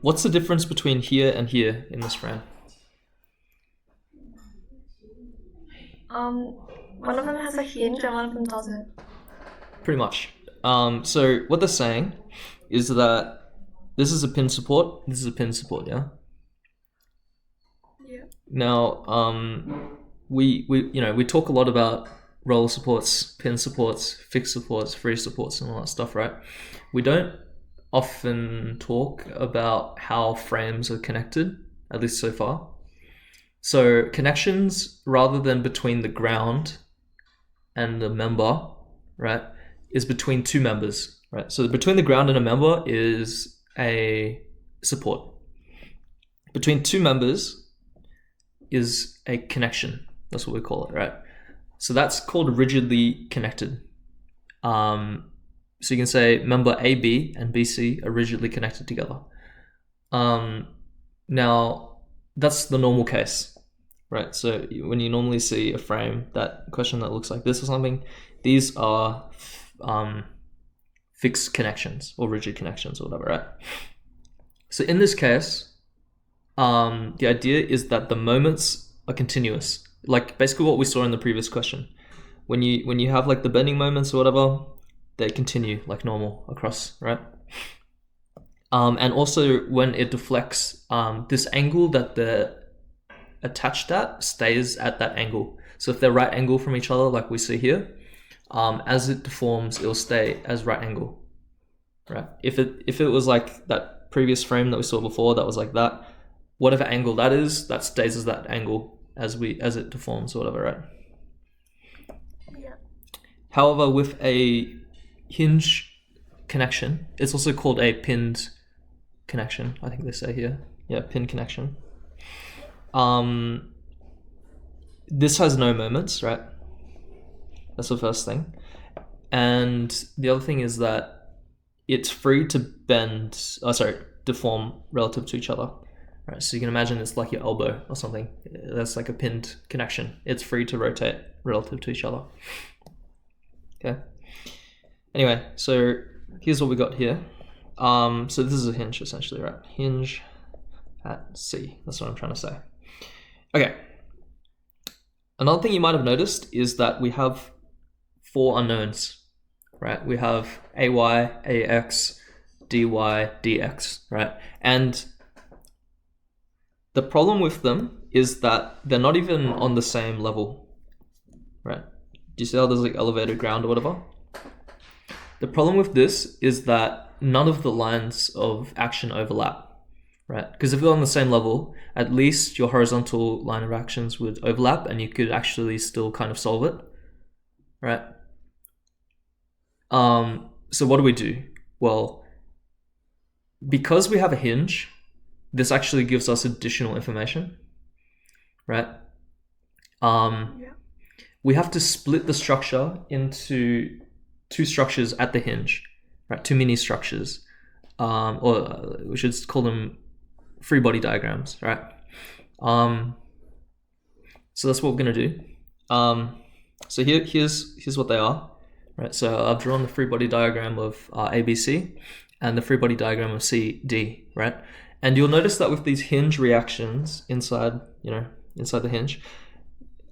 What's the difference between here and here in this frame? One of them has a hinge and one of them doesn't. Pretty much. So what they're saying is that this is a pin support, this is a pin support, yeah? Yeah. Now, we talk a lot about roller supports, pin supports, fixed supports, free supports, and all that stuff, right? We don't often talk about how frames are connected, at least so far. So connections, rather than between the ground and the member, right, is between two members, right? So between the ground and a member is a support. Between two members is a connection. That's what we call it, right? So that's called rigidly connected. So you can say member AB and BC are rigidly connected together. Now, that's the normal case, right? So when you normally see a frame, that question that looks like this or something, these are fixed connections or rigid connections or whatever, right? So in this case, the idea is that the moments are continuous, like basically what we saw in the previous question. When you have like the bending moments or whatever, they continue like normal across, right? And also when it deflects, this angle that they're attached at stays at that angle. So if they're right angle from each other, like we see here, as it deforms, it'll stay as right angle, right? If it was like that previous frame that we saw before, that was like that, whatever angle that is, that stays as that angle as it deforms or whatever, right? Yeah. However, with a hinge connection, it's also called a pinned connection, I think they say here. Yeah, pin connection. This has no moments, right? That's the first thing. And the other thing is that it's free to deform relative to each other. Right, so you can imagine it's like your elbow or something. That's like a pinned connection. It's free to rotate relative to each other. Okay. Anyway, so here's what we got here. So this is a hinge essentially, right? Hinge at C. That's what I'm trying to say. Okay. Another thing you might have noticed is that we have 4 unknowns, right? We have AY, AX, DY, DX, right? And the problem with them is that they're not even on the same level, right? Do you see how there's like elevated ground or whatever? The problem with this is that none of the lines of action overlap, right? Because if they're on the same level, at least your horizontal line of actions would overlap and you could actually still kind of solve it, right? So what do? Well, because we have a hinge, this actually gives us additional information, right? We have to split the structure into 2 structures at the hinge, right? 2 mini structures, or we should call them free body diagrams, right? So that's what we're gonna do. So here's what they are, right? So I've drawn the free body diagram of ABC and the free body diagram of CD, right? And you'll notice that with these hinge reactions inside the hinge,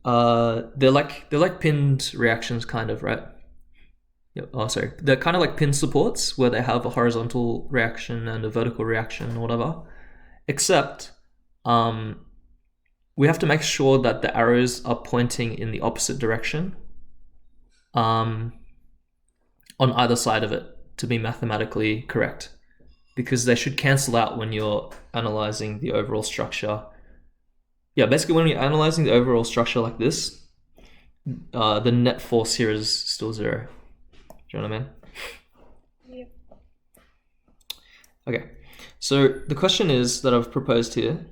they're like pinned reactions, kind of, right? Yep. Oh, sorry. They're kind of like pin supports where they have a horizontal reaction and a vertical reaction or whatever. Except, we have to make sure that the arrows are pointing in the opposite direction, on either side of it to be mathematically correct, because they should cancel out when you're analyzing the overall structure. Yeah, basically when you're analyzing the overall structure like this, the net force here is still 0. Do you know what I mean? Yep. Okay, so the question is that I've proposed here,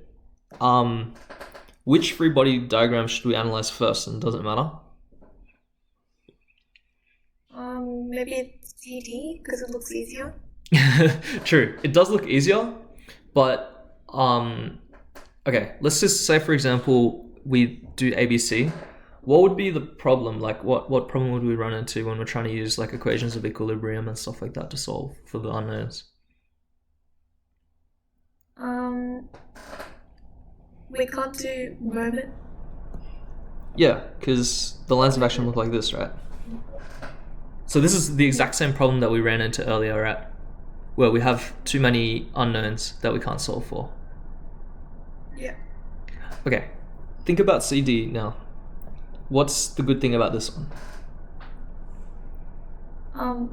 which free body diagram should we analyze first, and does it matter? Maybe it's CD because it looks easier. True, it does look easier, but okay, let's just say for example we do ABC. What would be the problem? Like what problem would we run into when we're trying to use like equations of equilibrium and stuff like that to solve for the unknowns? We can't do moment. Yeah, because the lines of action look like this, right? So this is the exact same problem that we ran into earlier, right? Where we have too many unknowns that we can't solve for. Yeah. Okay, think about CD now. What's the good thing about this one?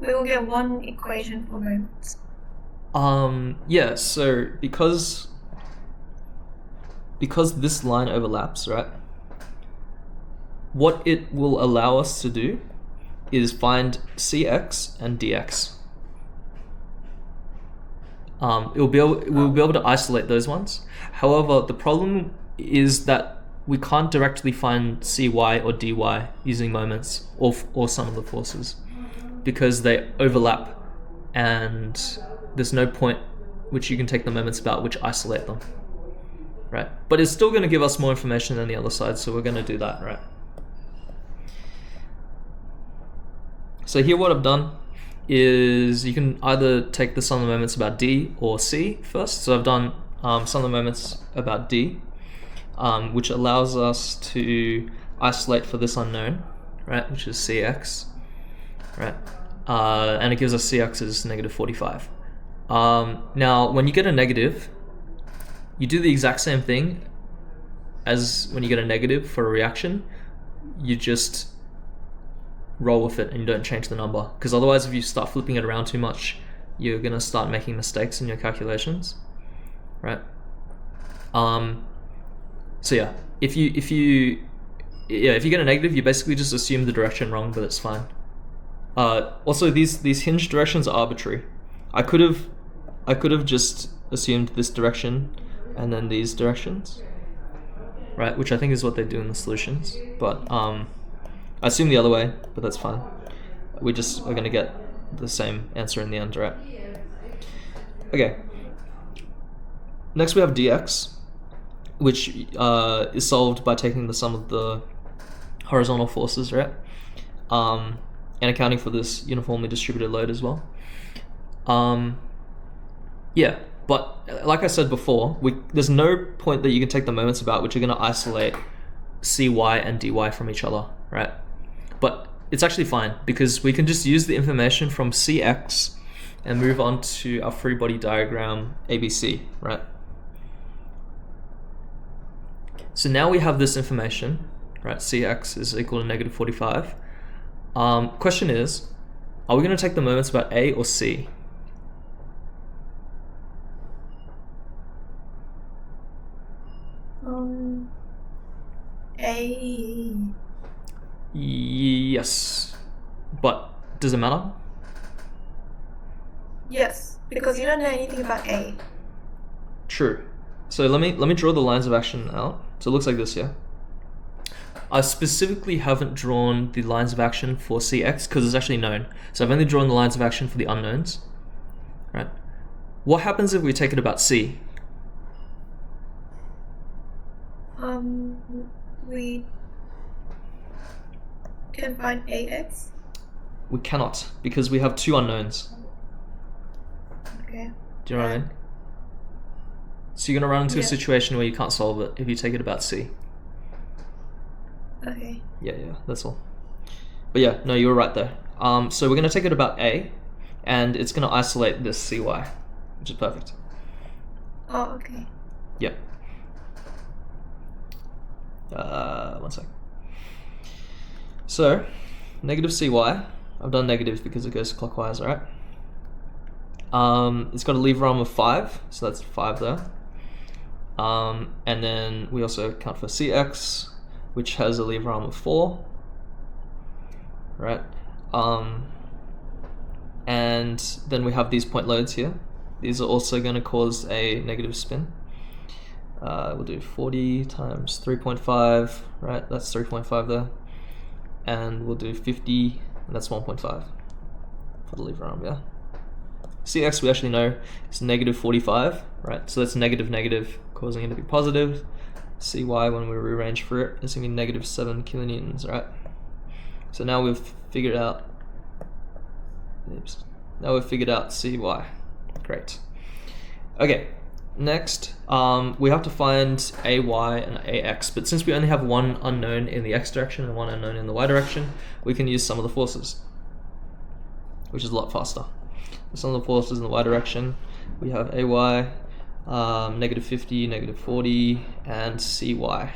We will get one equation for moments. Yeah, so because this line overlaps, right? What it will allow us to do is find Cx and Dx. We'll be able to isolate those ones. However, the problem is that we can't directly find Cy or dy using moments or some of the forces, because they overlap and there's no point which you can take the moments about which isolate them, right? But it's still going to give us more information than the other side, so we're going to do that, right? So here what I've done is you can either take the sum of the moments about D or C first. So I've done sum of the moments about D, which allows us to isolate for this unknown, right, which is Cx, right? And it gives us Cx as negative 45. Now, when you get a negative, you do the exact same thing as when you get a negative for a reaction. You just roll with it and you don't change the number, because otherwise if you start flipping it around too much, you're going to start making mistakes in your calculations, right? So yeah, if you get a negative, you basically just assume the direction wrong, but it's fine. Also, these hinge directions are arbitrary. I could have just assumed this direction and then these directions, right, which I think is what they do in the solutions, but I assume the other way, but that's fine. We just are going to get the same answer in the end, right? Okay. Next we have dx, which is solved by taking the sum of the horizontal forces, right? And accounting for this uniformly distributed load as well. Yeah, but like I said before, there's no point that you can take the moments about which are going to isolate Cy and dy from each other, right? But it's actually fine, because we can just use the information from Cx and move on to our free body diagram ABC, right? So now we have this information, right? Cx is equal to negative 45. Question is, are we going to take the moments about A or C? A. Yes, but does it matter? Yes, because you don't know anything about A. True. So let me draw the lines of action out. So it looks like this, yeah? I specifically haven't drawn the lines of action for Cx because it's actually known. So I've only drawn the lines of action for the unknowns, right? What happens if we take it about C? We can find AX. We cannot, because we have two unknowns. Okay. Do you know what I mean? So you're going to run into a Yeah. situation where you can't solve it if you take it about C. Okay. Yeah, that's all. But yeah, no, you were right there. So we're going to take it about A, and it's going to isolate this CY, which is perfect. Oh, okay. Yep. One sec. So, negative CY. I've done negative because it goes clockwise, alright? It's got a lever arm of 5, so that's 5 there. And then we also account for CX, which has a lever arm of 4, right? And then we have these point loads here. These are also going to cause a negative spin. We'll do 40 times 3.5, right? That's 3.5 there. And we'll do 50, and that's 1.5 for the lever arm, yeah? CX we actually know is negative 45, right? So that's negative negative, causing it to be positive. CY, when we rearrange for it, is going to be negative 7 kilonewtons, right? So now we've figured out, now we've figured out CY. Great. Okay, next we have to find AY and AX, but since we only have one unknown in the X direction and one unknown in the Y direction, we can use sum of the forces, which is a lot faster. Sum of the forces in the Y direction, we have AY, negative 50, negative 40, and CY,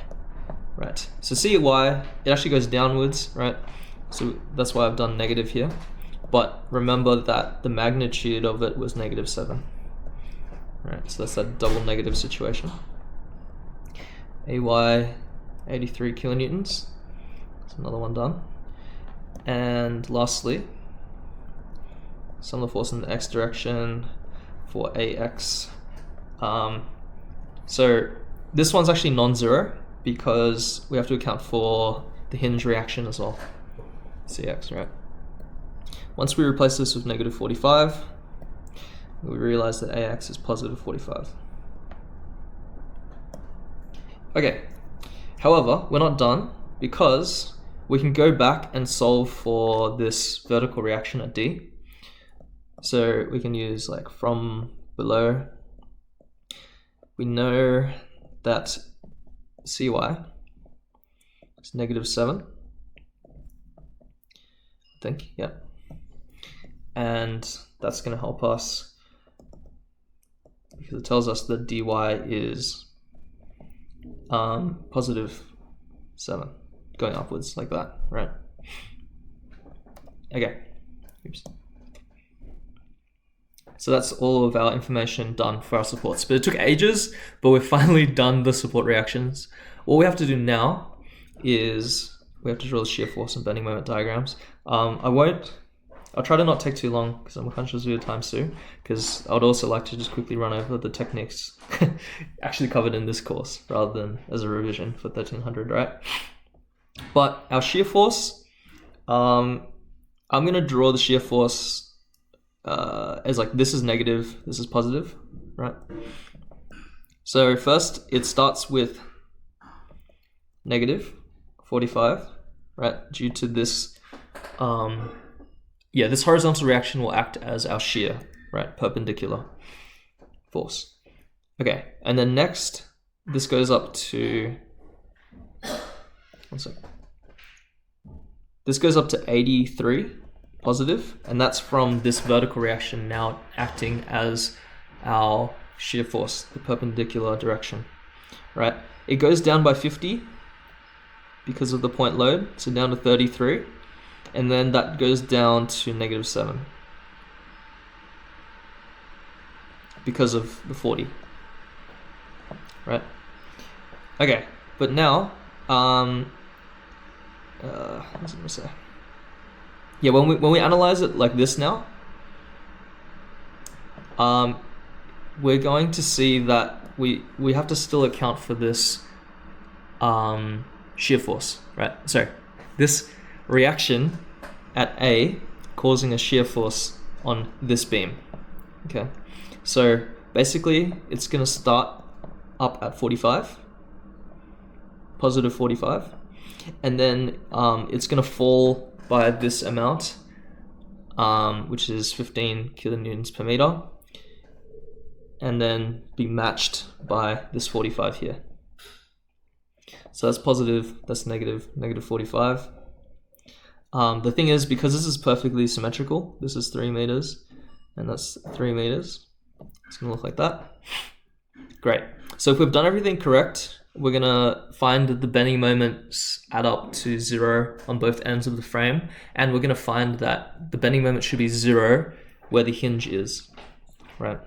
right? So CY, it actually goes downwards, right? So that's why I've done negative here. But remember that the magnitude of it was negative 7. Right, so that's that double negative situation. AY, 83 kilonewtons. That's another one done. And lastly, sum of the force in the X direction for AX. So this one's actually non-zero because we have to account for the Hinge reaction as well. CX, right? Once we replace this with negative 45, we realize that AX is positive 45. Okay, however, we're not done because we can go back and solve for this vertical reaction at D. So we can use like from below. We know that CY is negative 7. I think, yeah. And that's going to help us because it tells us that dy is positive 7, going upwards like that, right? Okay. Oops. So that's all of our information done for our supports. But it took ages, but we've finally done the support reactions. What we have to do now is we have to draw the shear force and bending moment diagrams. I'll try to not take too long because I'm conscious of your time soon, because I would also like to just quickly run over the techniques actually covered in this course rather than as a revision for 1300, right? But our shear force, I'm going to draw the shear force as like this is negative, this is positive, right? So first it starts with negative 45, right? Due to this, this horizontal reaction will act as our shear, right? Perpendicular force. Okay, and then next, this goes up to, one sec. This goes up to 83 positive, and that's from this vertical reaction now acting as our shear force, the perpendicular direction, right? It goes down by 50 because of the point load, so down to 33. And then that goes down to negative 7 because of the 40, right? Okay, but now, what was I gonna say? Yeah, when we analyze it like this now, we're going to see that we have to still account for this shear force, right? Sorry, this reaction at A causing a shear force on this beam. Okay, so basically it's going to start up at 45, positive 45, and then it's going to fall by this amount, which is 15 kilonewtons per meter, and then be matched by this 45 here. So that's positive, that's negative, negative 45. The thing is, because this is perfectly symmetrical, this is 3 meters, and that's 3 meters. It's gonna look like that. Great. So if we've done everything correct, we're gonna find that the bending moments add up to 0 on both ends of the frame, and we're gonna find that the bending moment should be 0 where the hinge is, right?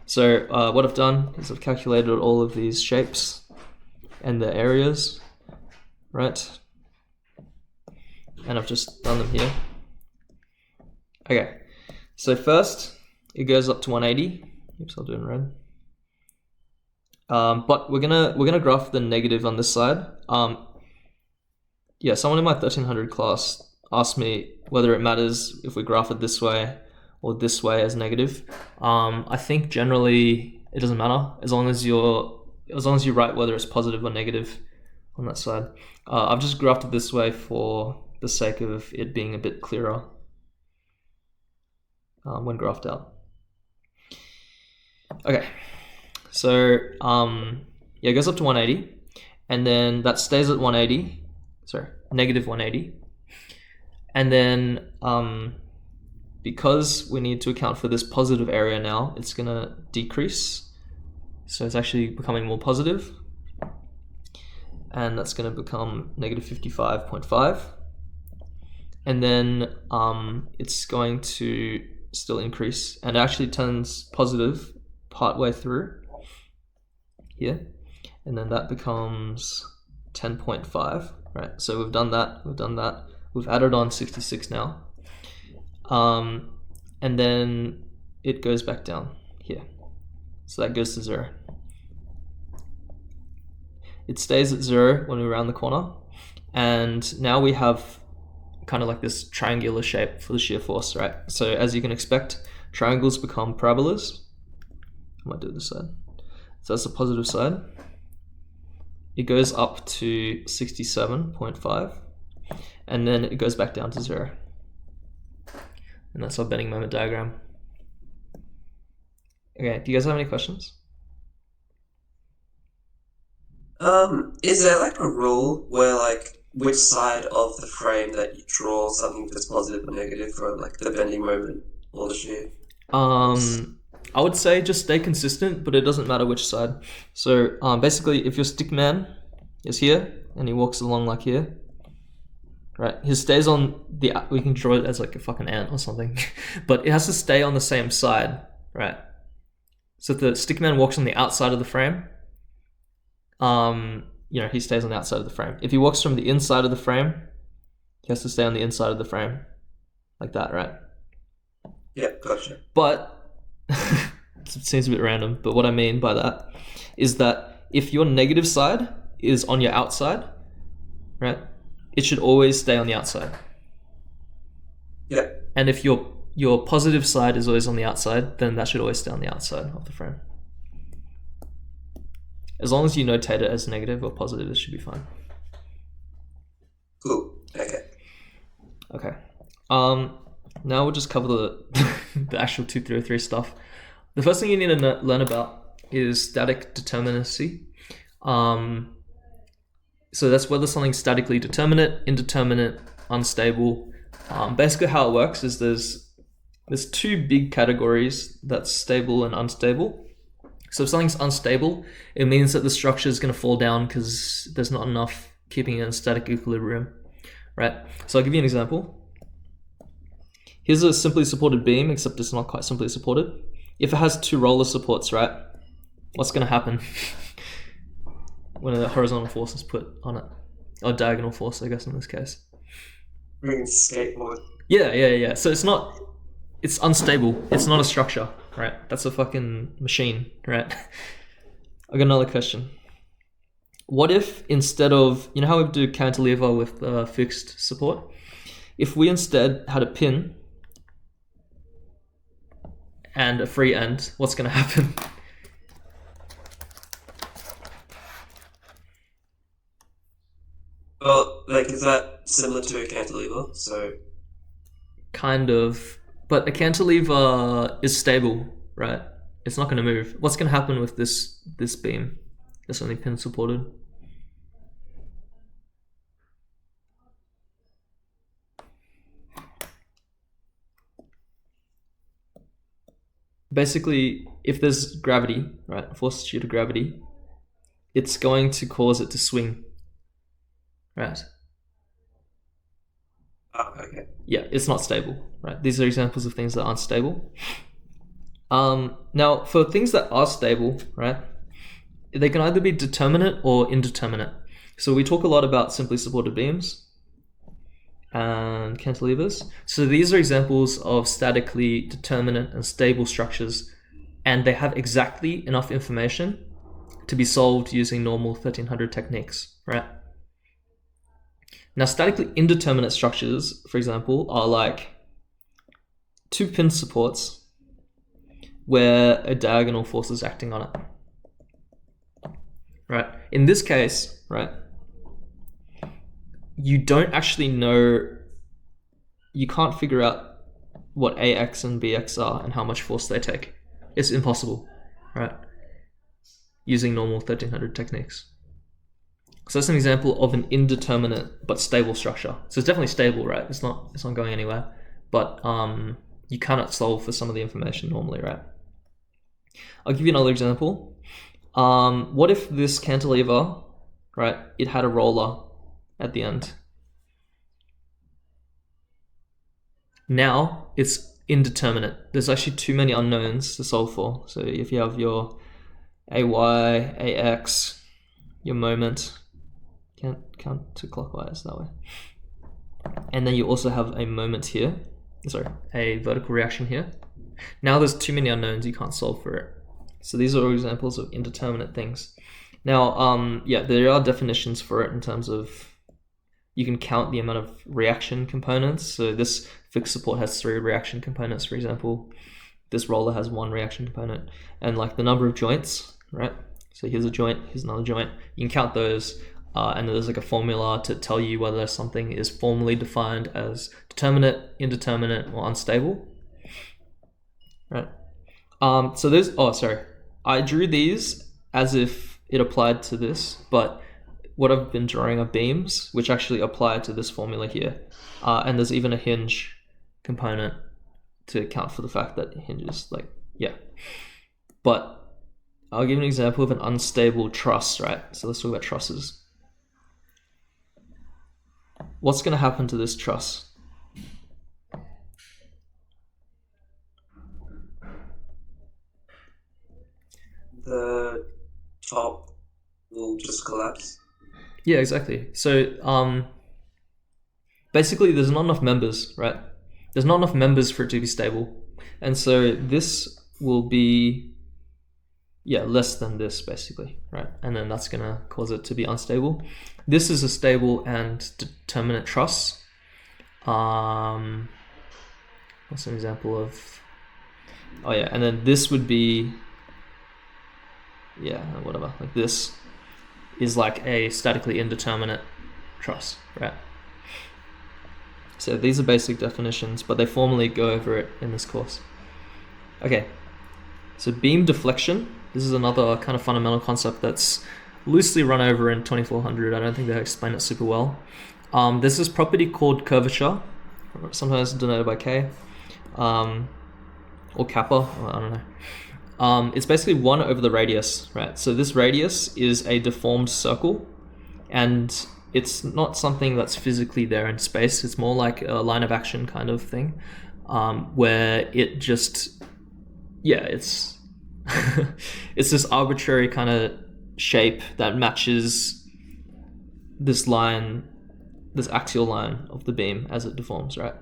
So what I've done is I've calculated all of these shapes and their areas, right? And I've just done them here. Okay, so first it goes up to 180. Oops, I'll do it in red. But we're gonna graph the negative on this side. Yeah, someone in my 1300 class asked me whether it matters if we graph it this way or this way as negative. I think generally it doesn't matter as long as you write whether it's positive or negative on that side. I've just graphed it this way for the sake of it being a bit clearer when graphed out. Okay, so yeah, it goes up to 180, and then that stays at 180. Sorry, negative 180, and then because we need to account for this positive area now, it's gonna decrease. So it's actually becoming more positive, and that's gonna become negative 55.5. And then it's going to still increase, and it actually turns positive partway through here, and then that becomes 10.5, right? So we've done that, we've added on 66 now, and then it goes back down here, so that goes to 0. It stays at 0 when we round the corner, and now we have kind of like this triangular shape for the shear force, right? So as you can expect, triangles become parabolas. I might do it this side. So that's the positive side. It goes up to 67.5, and then it goes back down to 0. And that's our bending moment diagram. Okay, do you guys have any questions? Is there like a rule where like which side of the frame that you draw something that's positive or negative from, like the bending moment or the shear? I would say just stay consistent, but it doesn't matter which side. So basically, if your stick man is here and he walks along like here, right? He stays on the, we can draw it as like a fucking ant or something, but it has to stay on the same side, right? So if the stick man walks on the outside of the frame, you know, he stays on the outside of the frame. If he walks from the inside of the frame, he has to stay on the inside of the frame, like that, right? Yeah, gotcha. But it seems a bit random, but what I mean by that is that if your negative side is on your outside, right, it should always stay on the outside. Yeah. And if your positive side is always on the outside, then that should always stay on the outside of the frame. As long as you notate it as negative or positive, it should be fine. Cool. Okay. Okay. Now we'll just cover the the actual 2303 stuff. The first thing you need to learn about is static determinacy. So that's whether something's statically determinate, indeterminate, unstable. Basically how it works is there's two big categories, that's stable and unstable. So if something's unstable, it means that the structure is going to fall down because there's not enough keeping it in static equilibrium, right? So I'll give you an example. Here's a simply supported beam, except it's not quite simply supported. If it has two roller supports, right, what's going to happen when a horizontal force is put on it? Or diagonal force, I guess, in this case. Bring skateboard. Yeah. So it's unstable. It's not a structure, right? That's a fucking machine, right? I got another question. What if instead of, you know how we do cantilever with fixed support? If we instead had a pin and a free end, what's going to happen? Well, like, is that similar to a cantilever? So, Kind of, but a cantilever is stable, right? It's not going to move. What's going to happen with this beam that's only pin supported? basically, if there's gravity, right, force due to gravity, it's going to cause it to swing, right? Oh, okay. Yeah, it's not stable, right? These are examples of things that aren't stable. Now, for things that are stable, right, they can either be determinate or indeterminate. So we talk a lot about simply supported beams and cantilevers. So these are examples of statically determinate and stable structures, and they have exactly enough information to be solved using normal 1300 techniques, right? Now, statically indeterminate structures, for example, are like two pin supports where a diagonal force is acting on it, right? In this case, right, you don't actually know, you can't figure out what AX and BX are and how much force they take. It's impossible, right? Using normal 1300 techniques. So that's an example of an indeterminate but stable structure. So it's definitely stable, right? It's not going anywhere, but you cannot solve for some of the information normally, right? I'll give you another example. What if this cantilever, right, it had a roller at the end? Now it's indeterminate. There's actually too many unknowns to solve for. So if you have your AY, AX, your moment, can't counterclockwise that way. And then you also have a moment here. Sorry, a vertical reaction here. Now there's too many unknowns, you can't solve for it. So these are all examples of indeterminate things. Now, yeah, there are definitions for it in terms of you can count the amount of reaction components. So this fixed support has 3 reaction components, for example. This roller has 1 reaction component. And like the number of joints, right? So here's a joint, here's another joint. You can count those, and there's like a formula to tell you whether something is formally defined as determinate, indeterminate, or unstable. Right. So there's, oh, sorry. I drew these as if it applied to this, but what I've been drawing are beams, which actually apply to this formula here. And there's even a hinge component to account for the fact that it hinges, like, yeah. But I'll give an example of an unstable truss, right? So let's talk about trusses. What's going to happen to this truss? The top will just collapse. Yeah, exactly. So basically there's not enough members, right? There's not enough members for it to be stable. And so this will be, yeah, less than this basically, right? And then that's going to cause it to be unstable. This is a stable and determinate truss. What's an example of, oh yeah, and then this would be, yeah, whatever, like this is like a statically indeterminate truss, right? So these are basic definitions, but they formally go over it in this course. Okay, so beam deflection. This is another kind of fundamental concept that's loosely run over in 2400. I don't think they explain it super well. There's this property called curvature, sometimes denoted by K, or kappa, I don't know. It's basically 1 over the radius, right? So this radius is a deformed circle, and it's not something that's physically there in space. It's more like a line of action kind of thing, where it just, yeah, it's it's this arbitrary kind of shape that matches this line, this axial line of the beam as it deforms, right?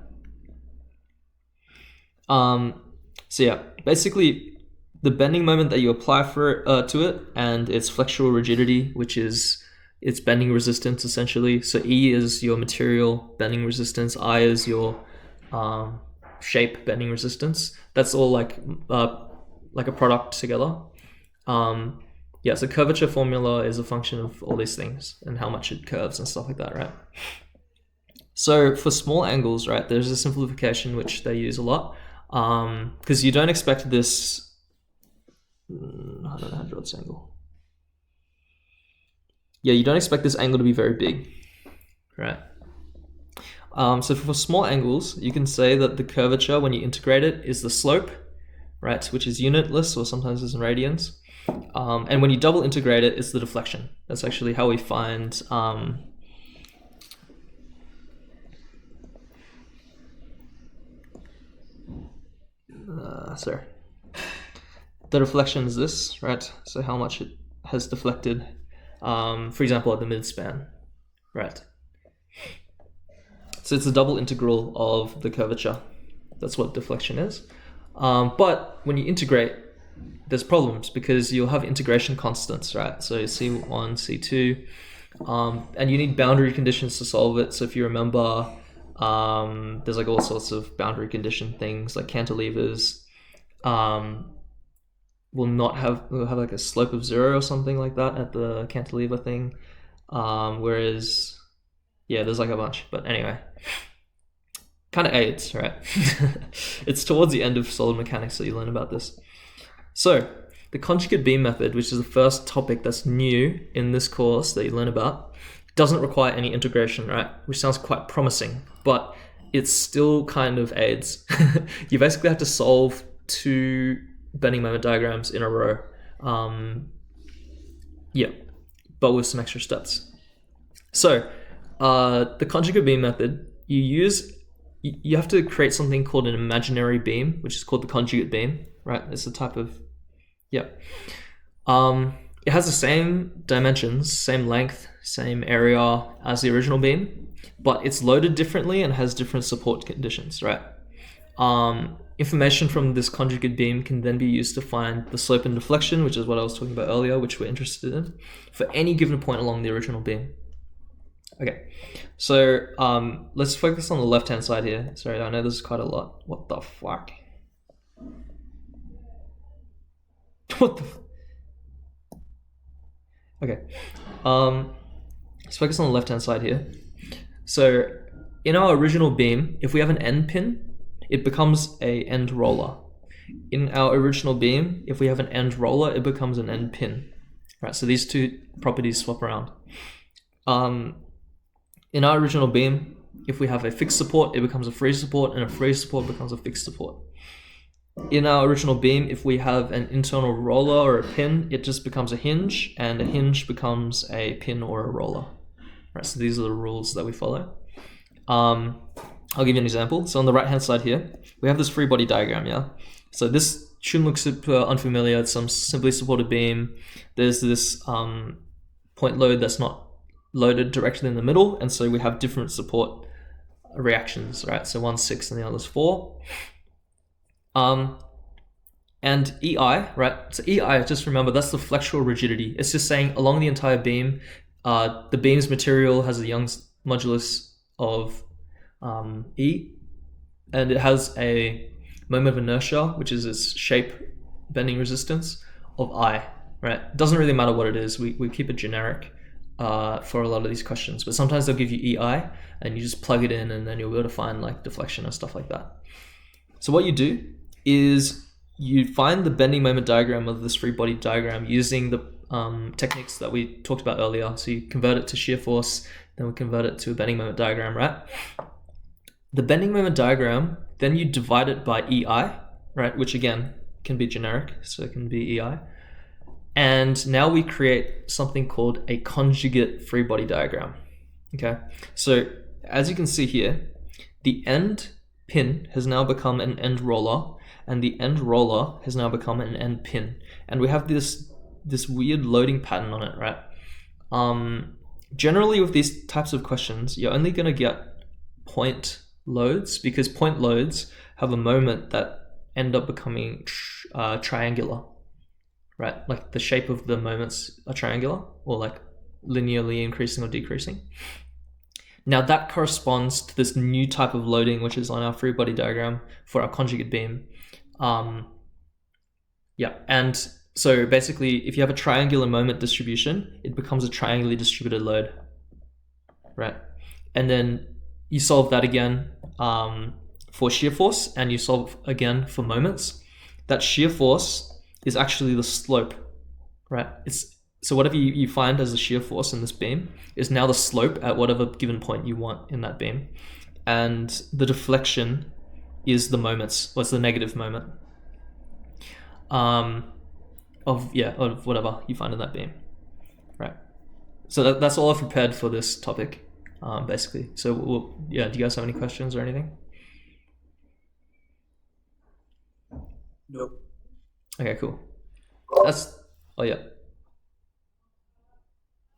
So yeah, basically the bending moment that you apply to it, and its flexural rigidity, which is its bending resistance essentially. So E is your material bending resistance, I is your shape bending resistance. That's all like a product together. Yeah, so curvature formula is a function of all these things and how much it curves and stuff like that, right? So for small angles, right, there's a simplification which they use a lot, because you don't expect this. I don't know how to draw this angle. Yeah, you don't expect this angle to be very big, right? So for small angles, you can say that the curvature, when you integrate it, is the slope right, which is unitless, or sometimes it's in radians. And when you double integrate it, it's the deflection. That's actually how we find sorry. The deflection is this, right? So how much it has deflected, for example, at the midspan, right? So it's a double integral of the curvature. That's what deflection is. But when you integrate, there's problems because you'll have integration constants, right? So C1, C2, and you need boundary conditions to solve it. So if you remember, there's like all sorts of boundary condition things, like cantilevers will have like a slope of 0 or something like that at the cantilever thing. Whereas, yeah, there's like a bunch, but anyway, kind of aids, right? It's towards the end of solid mechanics that you learn about this. So the conjugate beam method, which is the first topic that's new in this course that you learn about, doesn't require any integration, right? Which sounds quite promising, but it's still kind of aids. You basically have to solve 2 bending moment diagrams in a row. Yeah, but with some extra steps. So the conjugate beam method, you have to create something called an imaginary beam, which is called the conjugate beam, right? It's a type of, yeah. It has the same dimensions, same length, same area as the original beam, but it's loaded differently and has different support conditions, right? Information from this conjugate beam can then be used to find the slope and deflection, which is what I was talking about earlier, which we're interested in, for any given point along the original beam. Okay, so let's focus on the left-hand side here. Sorry, I know this is quite a lot. What the fuck? What the? Okay, let's focus on the left-hand side here. So in our original beam, if we have an end pin, it becomes a end roller. In our original beam, if we have an end roller, it becomes an end pin. Right, so these 2 properties swap around. In our original beam, if we have a fixed support, it becomes a free support, and a free support becomes a fixed support. In our original beam, if we have an internal roller or a pin, it just becomes a hinge, and a hinge becomes a pin or a roller. Right, so these are the rules that we follow. I'll give you an example. So on the right-hand side here, we have this free body diagram, yeah? So this shouldn't look super unfamiliar. It's some simply supported beam. There's this point load that's not loaded directly in the middle, and so we have different support reactions, right? So one's 6 and the other's 4. And EI, right? So EI, just remember, that's the flexural rigidity. It's just saying along the entire beam, the beam's material has a Young's modulus of E, and it has a moment of inertia, which is its shape bending resistance, of I, right? It doesn't really matter what it is. We keep it generic for a lot of these questions, but sometimes they'll give you EI and you just plug it in and then you'll be able to find like deflection and stuff like that. So what you do is you find the bending moment diagram of this free body diagram using the techniques that we talked about earlier. So you convert it to shear force, then we convert it to a bending moment diagram, right? The bending moment diagram, then you divide it by EI, right? Which again can be generic, so it can be EI. And now we create something called a conjugate free body diagram. Okay, so as you can see here, the end pin has now become an end roller, and the end roller has now become an end pin. And we have this weird loading pattern on it, right? Generally with these types of questions, you're only going to get point loads, because point loads have a moment that end up becoming triangular, right? Like the shape of the moments are triangular, or like linearly increasing or decreasing. Now that corresponds to this new type of loading, which is on our free body diagram for our conjugate beam. Yeah, and so basically if you have a triangular moment distribution, it becomes a triangularly distributed load, right? And then you solve that again for shear force, and you solve again for moments. That shear force is actually the slope, right? So whatever you find as the shear force in this beam is now the slope at whatever given point you want in that beam. And the deflection is the moments, or it's the negative moment. of whatever you find in that beam, right? So that's all I've prepared for this topic, basically. So do you guys have any questions or anything? Nope. Okay, cool. Oh yeah.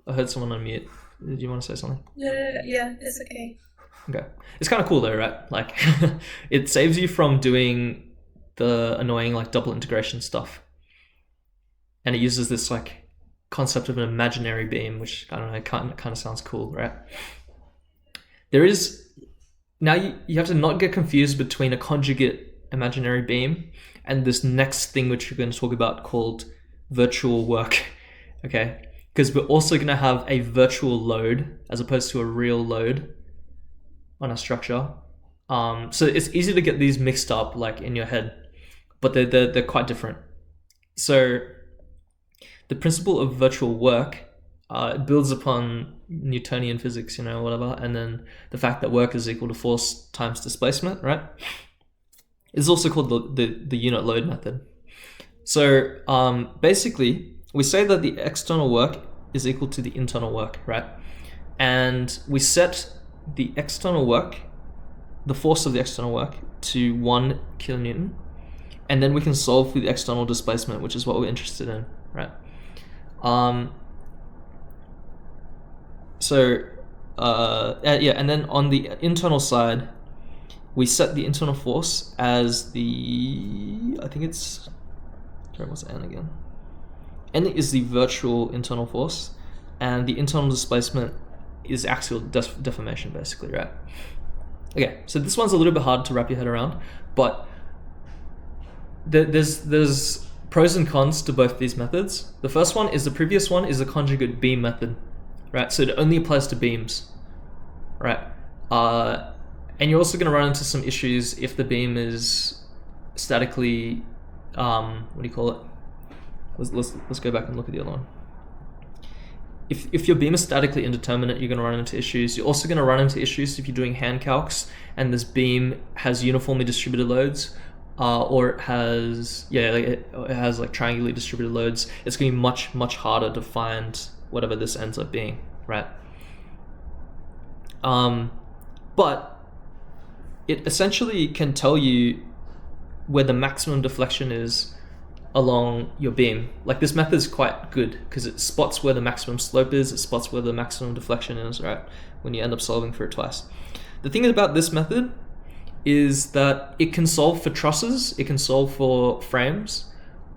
I heard someone on mute. Did you want to say something? Yeah, it's okay. Okay. It's kind of cool though, right? Like, it saves you from doing the annoying like double integration stuff. And it uses this like concept of an imaginary beam, which I don't know, kind of sounds cool, right? There is, now you have to not get confused between a conjugate imaginary beam and this next thing which we're going to talk about called virtual work, okay? Because we're also going to have a virtual load as opposed to a real load on a structure. So it's easy to get these mixed up like in your head, but they're quite different. So the principle of virtual work builds upon Newtonian physics, whatever, and then the fact that work is equal to force times displacement, right? It's also called the unit load method. So basically, we say that the external work is equal to the internal work, right? And we set the external work, the force of the external work, to 1 kilonewton, and then we can solve for the external displacement, which is what we're interested in, right? And then on the internal side, we set the internal force as I think it's, sorry, what's N again? N is the virtual internal force, and the internal displacement is axial deformation, basically, right? Okay, so this one's a little bit hard to wrap your head around, but there's pros and cons to both these methods. The first one is the previous one is the conjugate beam method, right? So it only applies to beams, right? And you're also going to run into some issues if the beam is statically, what do you call it? Let's go back and look at the other one. If your beam is statically indeterminate, you're going to run into issues. You're also going to run into issues if you're doing hand calcs and this beam has uniformly distributed loads, or it has like triangularly distributed loads. It's going to be much harder to find whatever this ends up being, right? But it essentially can tell you where the maximum deflection is along your beam. Like, this method is quite good because it spots where the maximum slope is, it spots where the maximum deflection is, right? When you end up solving for it twice. The thing about this method is that it can solve for trusses, it can solve for frames,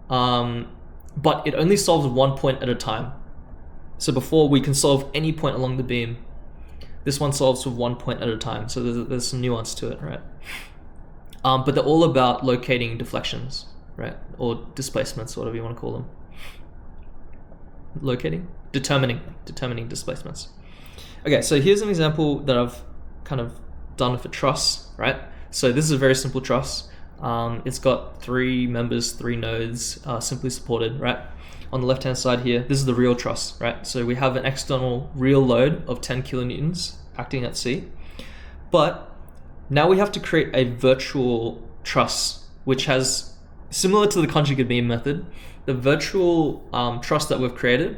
but it only solves one point at a time. So before, we can solve any point along the beam. This one solves for 1 point at a time, so there's some nuance to it, right? But they're all about locating deflections, right? Or displacements, whatever you want to call them. Determining displacements. Okay, so here's an example that I've kind of done for truss, right? So this is a very simple truss. It's got 3 members, 3 nodes, simply supported, right? On the left-hand side here, this is the real truss, right? So we have an external real load of 10 kilonewtons acting at C. But now we have to create a virtual truss, which has, similar to the conjugate beam method, the virtual truss that we've created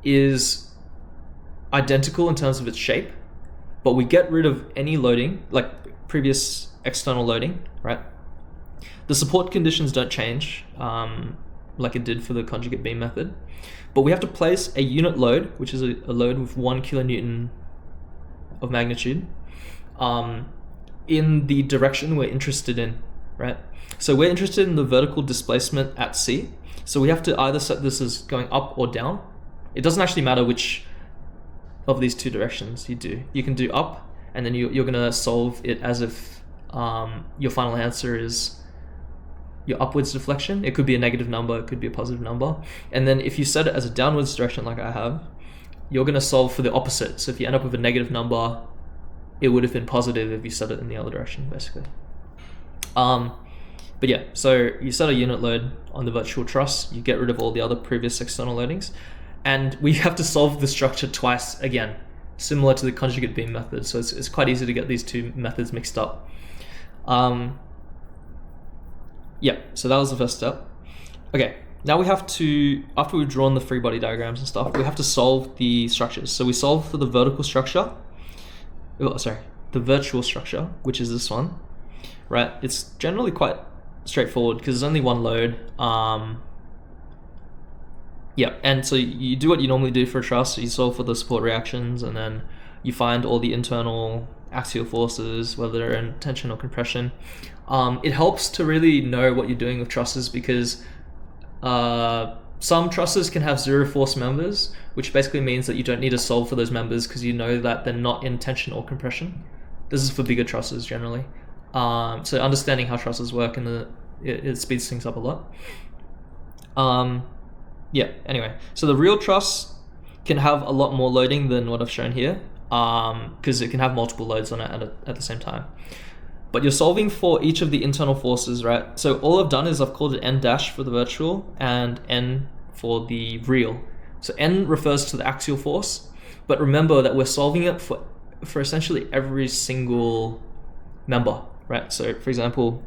is identical in terms of its shape, but we get rid of any loading, like previous external loading, right? The support conditions don't change, like it did for the conjugate beam method, but we have to place a unit load, which is a load with 1 kilonewton of magnitude, in the direction we're interested in, right? So we're interested in the vertical displacement at C, so we have to either set this as going up or down. It doesn't actually matter which of these 2 directions you do. You can do up, and then you're going to solve it as if your final answer is your upwards deflection. It could be a negative number, it could be a positive number. And then if you set it as a downwards direction like I have, you're going to solve for the opposite. So if you end up with a negative number, it would have been positive if you set it in the other direction, basically. But yeah, so you set a unit load on the virtual truss, you get rid of all the other previous external loadings, and we have to solve the structure twice again, similar to the conjugate beam method. So it's quite easy to get these 2 methods mixed up. Yeah, so that was the first step. Okay, now we have to, after we've drawn the free body diagrams and stuff, we have to solve the structures. So we solve for the vertical structure, the virtual structure, which is this one, right? It's generally quite straightforward because there's only one load. Yeah, and so you do what you normally do for a truss. So you solve for the support reactions, and then you find all the internal axial forces, whether they're in tension or compression. It helps to really know what you're doing with trusses because some trusses can have zero force members, which basically means that you don't need to solve for those members because you know that they're not in tension or compression. This is for bigger trusses generally. So understanding how trusses work it speeds things up a lot. Yeah, anyway, so the real truss can have a lot more loading than what I've shown here because it can have multiple loads on it at the same time. But you're solving for each of the internal forces, right? So all I've done is I've called it N dash for the virtual and N for the real. So N refers to the axial force, but remember that we're solving it for essentially every single member, right? So for example,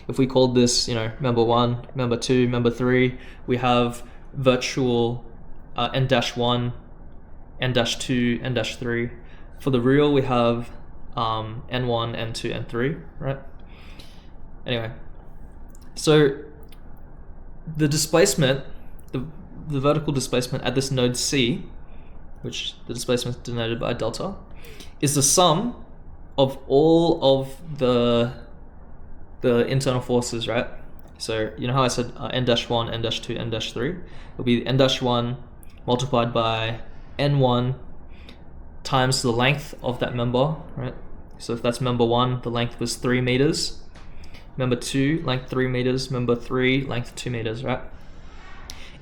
if we called this, member 1, member 2, member 3, we have virtual N-1, N-2, N-3. For the real, we have N1, N2, N3, right? Anyway, so the displacement, the vertical displacement at this node C, which the displacement is denoted by delta, is the sum of all of the internal forces, right? So you know how I said N-1, N-2, N-3? It'll be N-1 multiplied by N1 times the length of that member, right? So if that's member 1, the length was 3 meters. Member 2, length 3 meters. Member 3, length 2 meters, right?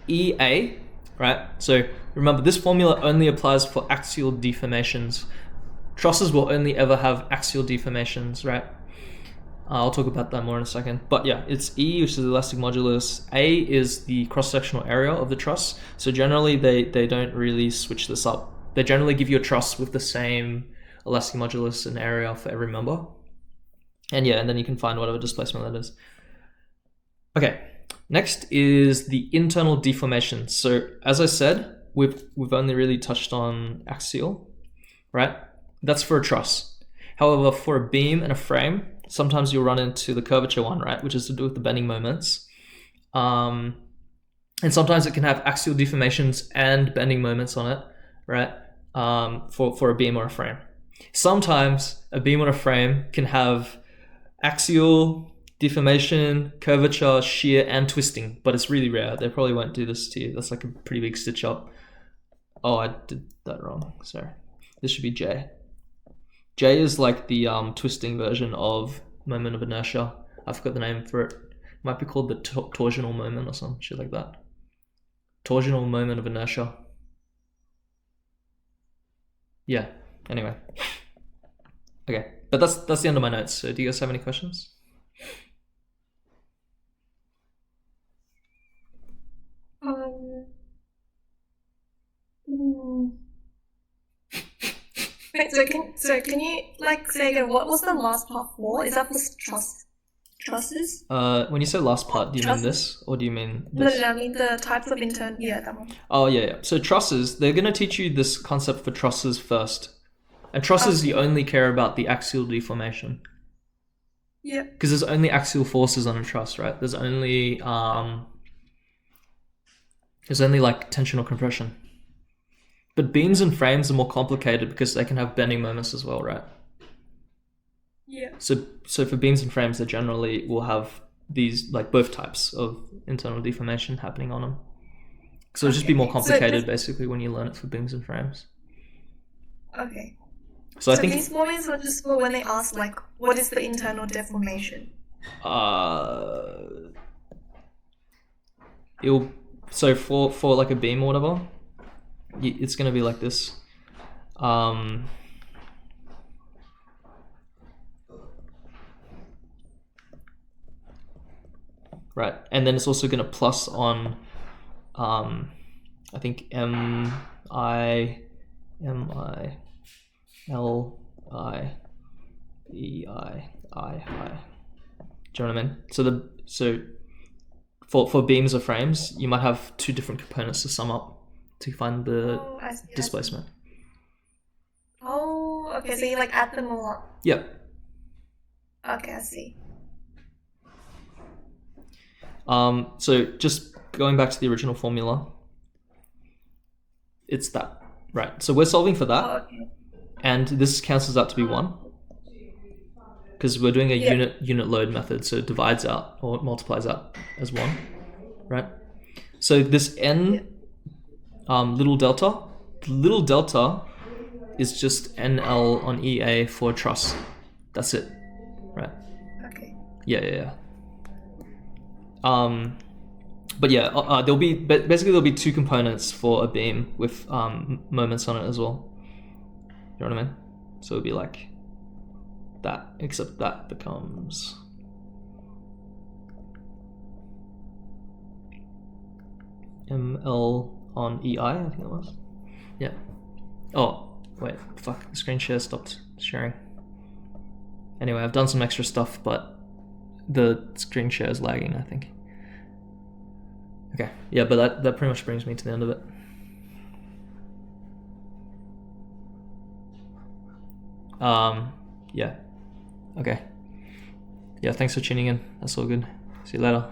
EA, right? So remember, this formula only applies for axial deformations. Trusses will only ever have axial deformations, right? I'll talk about that more in a second. But yeah, it's E, which is the elastic modulus. A is the cross-sectional area of the truss. So generally, they don't really switch this up. They generally give you a truss with the same elastic modulus and area for every member. And yeah, and then you can find whatever displacement that is. Okay, next is the internal deformation. So as I said, we've only really touched on axial, right? That's for a truss. However, for a beam and a frame, sometimes you'll run into the curvature one, right? Which is to do with the bending moments. And sometimes it can have axial deformations and bending moments on it, right? For a beam or a frame. Sometimes a beam or a frame can have axial deformation, curvature, shear, and twisting, but it's really rare. They probably won't do this to you. That's like a pretty big stitch up. Oh, I did that wrong. Sorry. This should be J. J is like the twisting version of moment of inertia. I forgot the name for it. It might be called the torsional moment or some shit like that. Torsional moment of inertia. Yeah, anyway. Okay, but that's the end of my notes. So do you guys have any questions? Wait, so can you say again, what was the last part for? Is that for trusses? When you say last part, do you mean this or do you mean this? No, I mean the types of internal. Yeah, that one. Oh yeah. So trusses, they're gonna teach you this concept for trusses first, and trusses you only care about the axial deformation. Yeah. Because there's only axial forces on a truss, right? There's only like tension or compression. But beams and frames are more complicated because they can have bending moments as well, right? Yeah. So for beams and frames, they generally will have these, like, both types of internal deformation happening on them. So it'll just be more complicated basically when you learn it for beams and frames. Okay. So I think these moments are just for when they ask, like, what is the internal deformation? So for like a beam or whatever, it's gonna be like this. Right, and then it's also gonna plus on, I think M-I, L-I, E-I, I. Do you know what I mean? So for beams or frames, you might have two different components to sum up to find the Oh, I see. displacement. Oh, okay. So you like add them all up. Yep. Okay, I see. So just going back to the original formula, it's that, right? So we're solving for that, Oh, okay. and this cancels out to be 1 because we're doing a unit load method, so it divides out or multiplies out as 1, right? So this n little delta, the little delta is just NL on EA for a truss. That's it, right? Okay. Yeah. But yeah, there'll be two components for a beam with moments on it as well. You know what I mean? So it'll be like that, except that becomes ML on EI, I think it was. Yeah. Oh, wait, fuck, the screen share stopped sharing. Anyway, I've done some extra stuff, but the screen share is lagging, I think. Okay, yeah, but that pretty much brings me to the end of it. Yeah. Okay. Yeah, thanks for tuning in. That's all good. See you later.